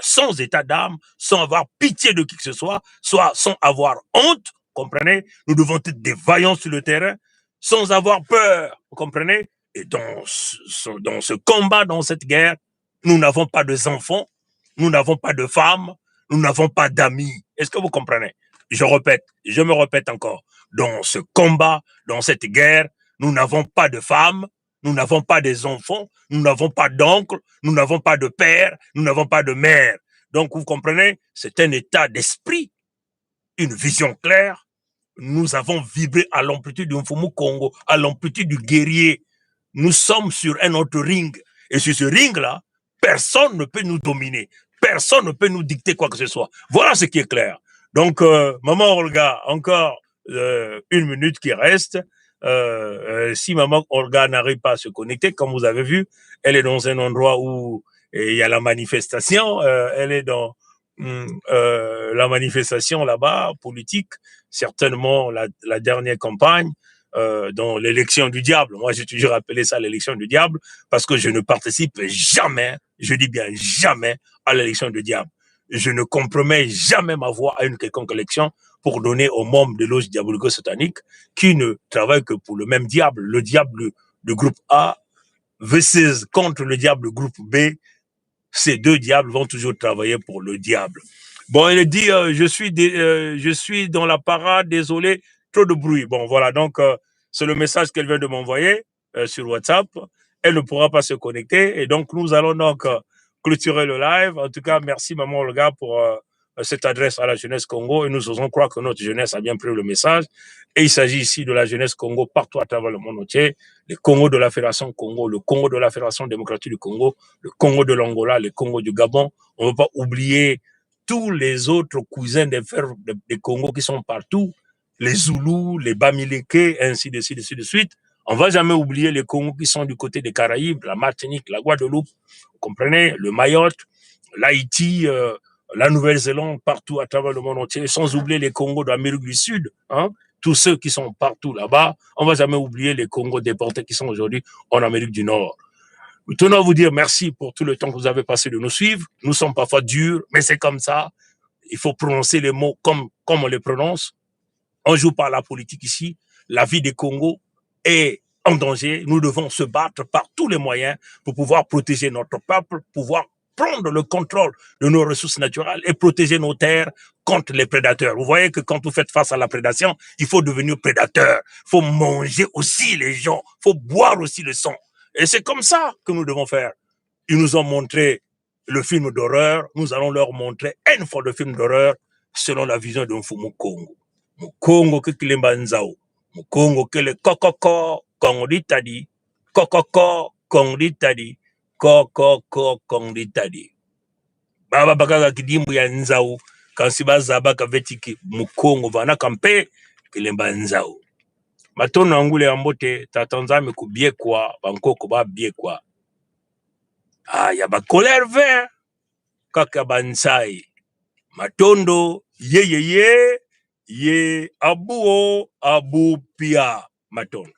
sans état d'âme, sans avoir pitié de qui que ce soit sans avoir honte, comprenez? Nous devons être des vaillants sur le terrain, sans avoir peur, vous comprenez? Et dans ce combat, dans cette guerre, nous n'avons pas d'enfants, nous n'avons pas de femmes, nous n'avons pas d'amis. Est-ce que vous comprenez? Je me répète encore. Dans ce combat, dans cette guerre, nous n'avons pas de femmes, nous n'avons pas des enfants, nous n'avons pas d'oncles, nous n'avons pas de père, nous n'avons pas de mère. Donc, vous comprenez, c'est un état d'esprit, une vision claire. Nous avons vibré à l'amplitude du Mfumu Congo, à l'amplitude du guerrier. Nous sommes sur un autre ring. Et sur ce ring-là, personne ne peut nous dominer. Personne ne peut nous dicter quoi que ce soit. Voilà ce qui est clair. Donc, Maman Olga, encore 1 minute qui reste. Si Maman Olga n'arrive pas à se connecter, comme vous avez vu, elle est dans un endroit où il y a la manifestation. Elle est dans la manifestation là-bas, politique, certainement la dernière campagne, dans l'élection du diable. Moi, j'ai toujours appelé ça l'élection du diable, parce que je ne participe jamais, je dis bien jamais, à l'élection du diable. je ne compromets jamais ma voix à une quelconque élection pour donner aux membres de loge diabolico-satanique qui ne travaillent que pour le même diable, le diable du groupe A versus contre le diable groupe B. Ces deux diables vont toujours travailler pour le diable. Bon, il dit, je suis dans la parade, désolé, trop de bruit. Bon, voilà, donc c'est le message qu'elle vient de m'envoyer sur WhatsApp. Elle ne pourra pas se connecter et donc nous allons donc clôturer le live. En tout cas, merci Maman Olga pour cette adresse à la jeunesse Congo et nous osons croire que notre jeunesse a bien pris le message. Et il s'agit ici de la jeunesse Congo partout à travers le monde entier. Le Congo de la Fédération Congo, le Congo de la Fédération démocratique du Congo, le Congo de l'Angola, le Congo du Gabon. On ne veut pas oublier tous les autres cousins des frères des Congo qui sont partout, les Zoulous, les Bamileke, ainsi de suite. On ne va jamais oublier les Congos qui sont du côté des Caraïbes, la Martinique, la Guadeloupe, vous comprenez, le Mayotte, l'Haïti, la Nouvelle-Zélande, partout à travers le monde entier, sans oublier les Congos d'Amérique du Sud, hein, tous ceux qui sont partout là-bas. On ne va jamais oublier les Congos déportés qui sont aujourd'hui en Amérique du Nord. Nous tenons à vous dire merci pour tout le temps que vous avez passé de nous suivre. Nous sommes parfois durs, mais c'est comme ça. Il faut prononcer les mots comme on les prononce. On joue pas à la politique ici. La vie des Congos est en danger. Nous devons se battre par tous les moyens pour pouvoir protéger notre peuple, pouvoir prendre le contrôle de nos ressources naturelles et protéger nos terres contre les prédateurs. Vous voyez que quand vous faites face à la prédation, il faut devenir prédateur. Il faut manger aussi les gens. Il faut boire aussi le sang. Et c'est comme ça que nous devons faire. Ils nous ont montré le film d'horreur. Nous allons leur montrer une fois le film d'horreur selon la vision d'un Mfumu Congo. Mukongo ke kilemba nzao. Mukongo ke le kokoko kongritadi. Kokoko kongritadi. Kokoko kongritadi. Baba bakaga kidimbu ya nzao. Kansiba zabaka vetiki. Mukongo vana kampe kilemba nzao. Matono angule ambote tatanzame kubiekwa. Bankoko ba biekwa. Ah, ya ba colère vert. Kaka bansai. Matondo ye ye abuo abu pia matondo.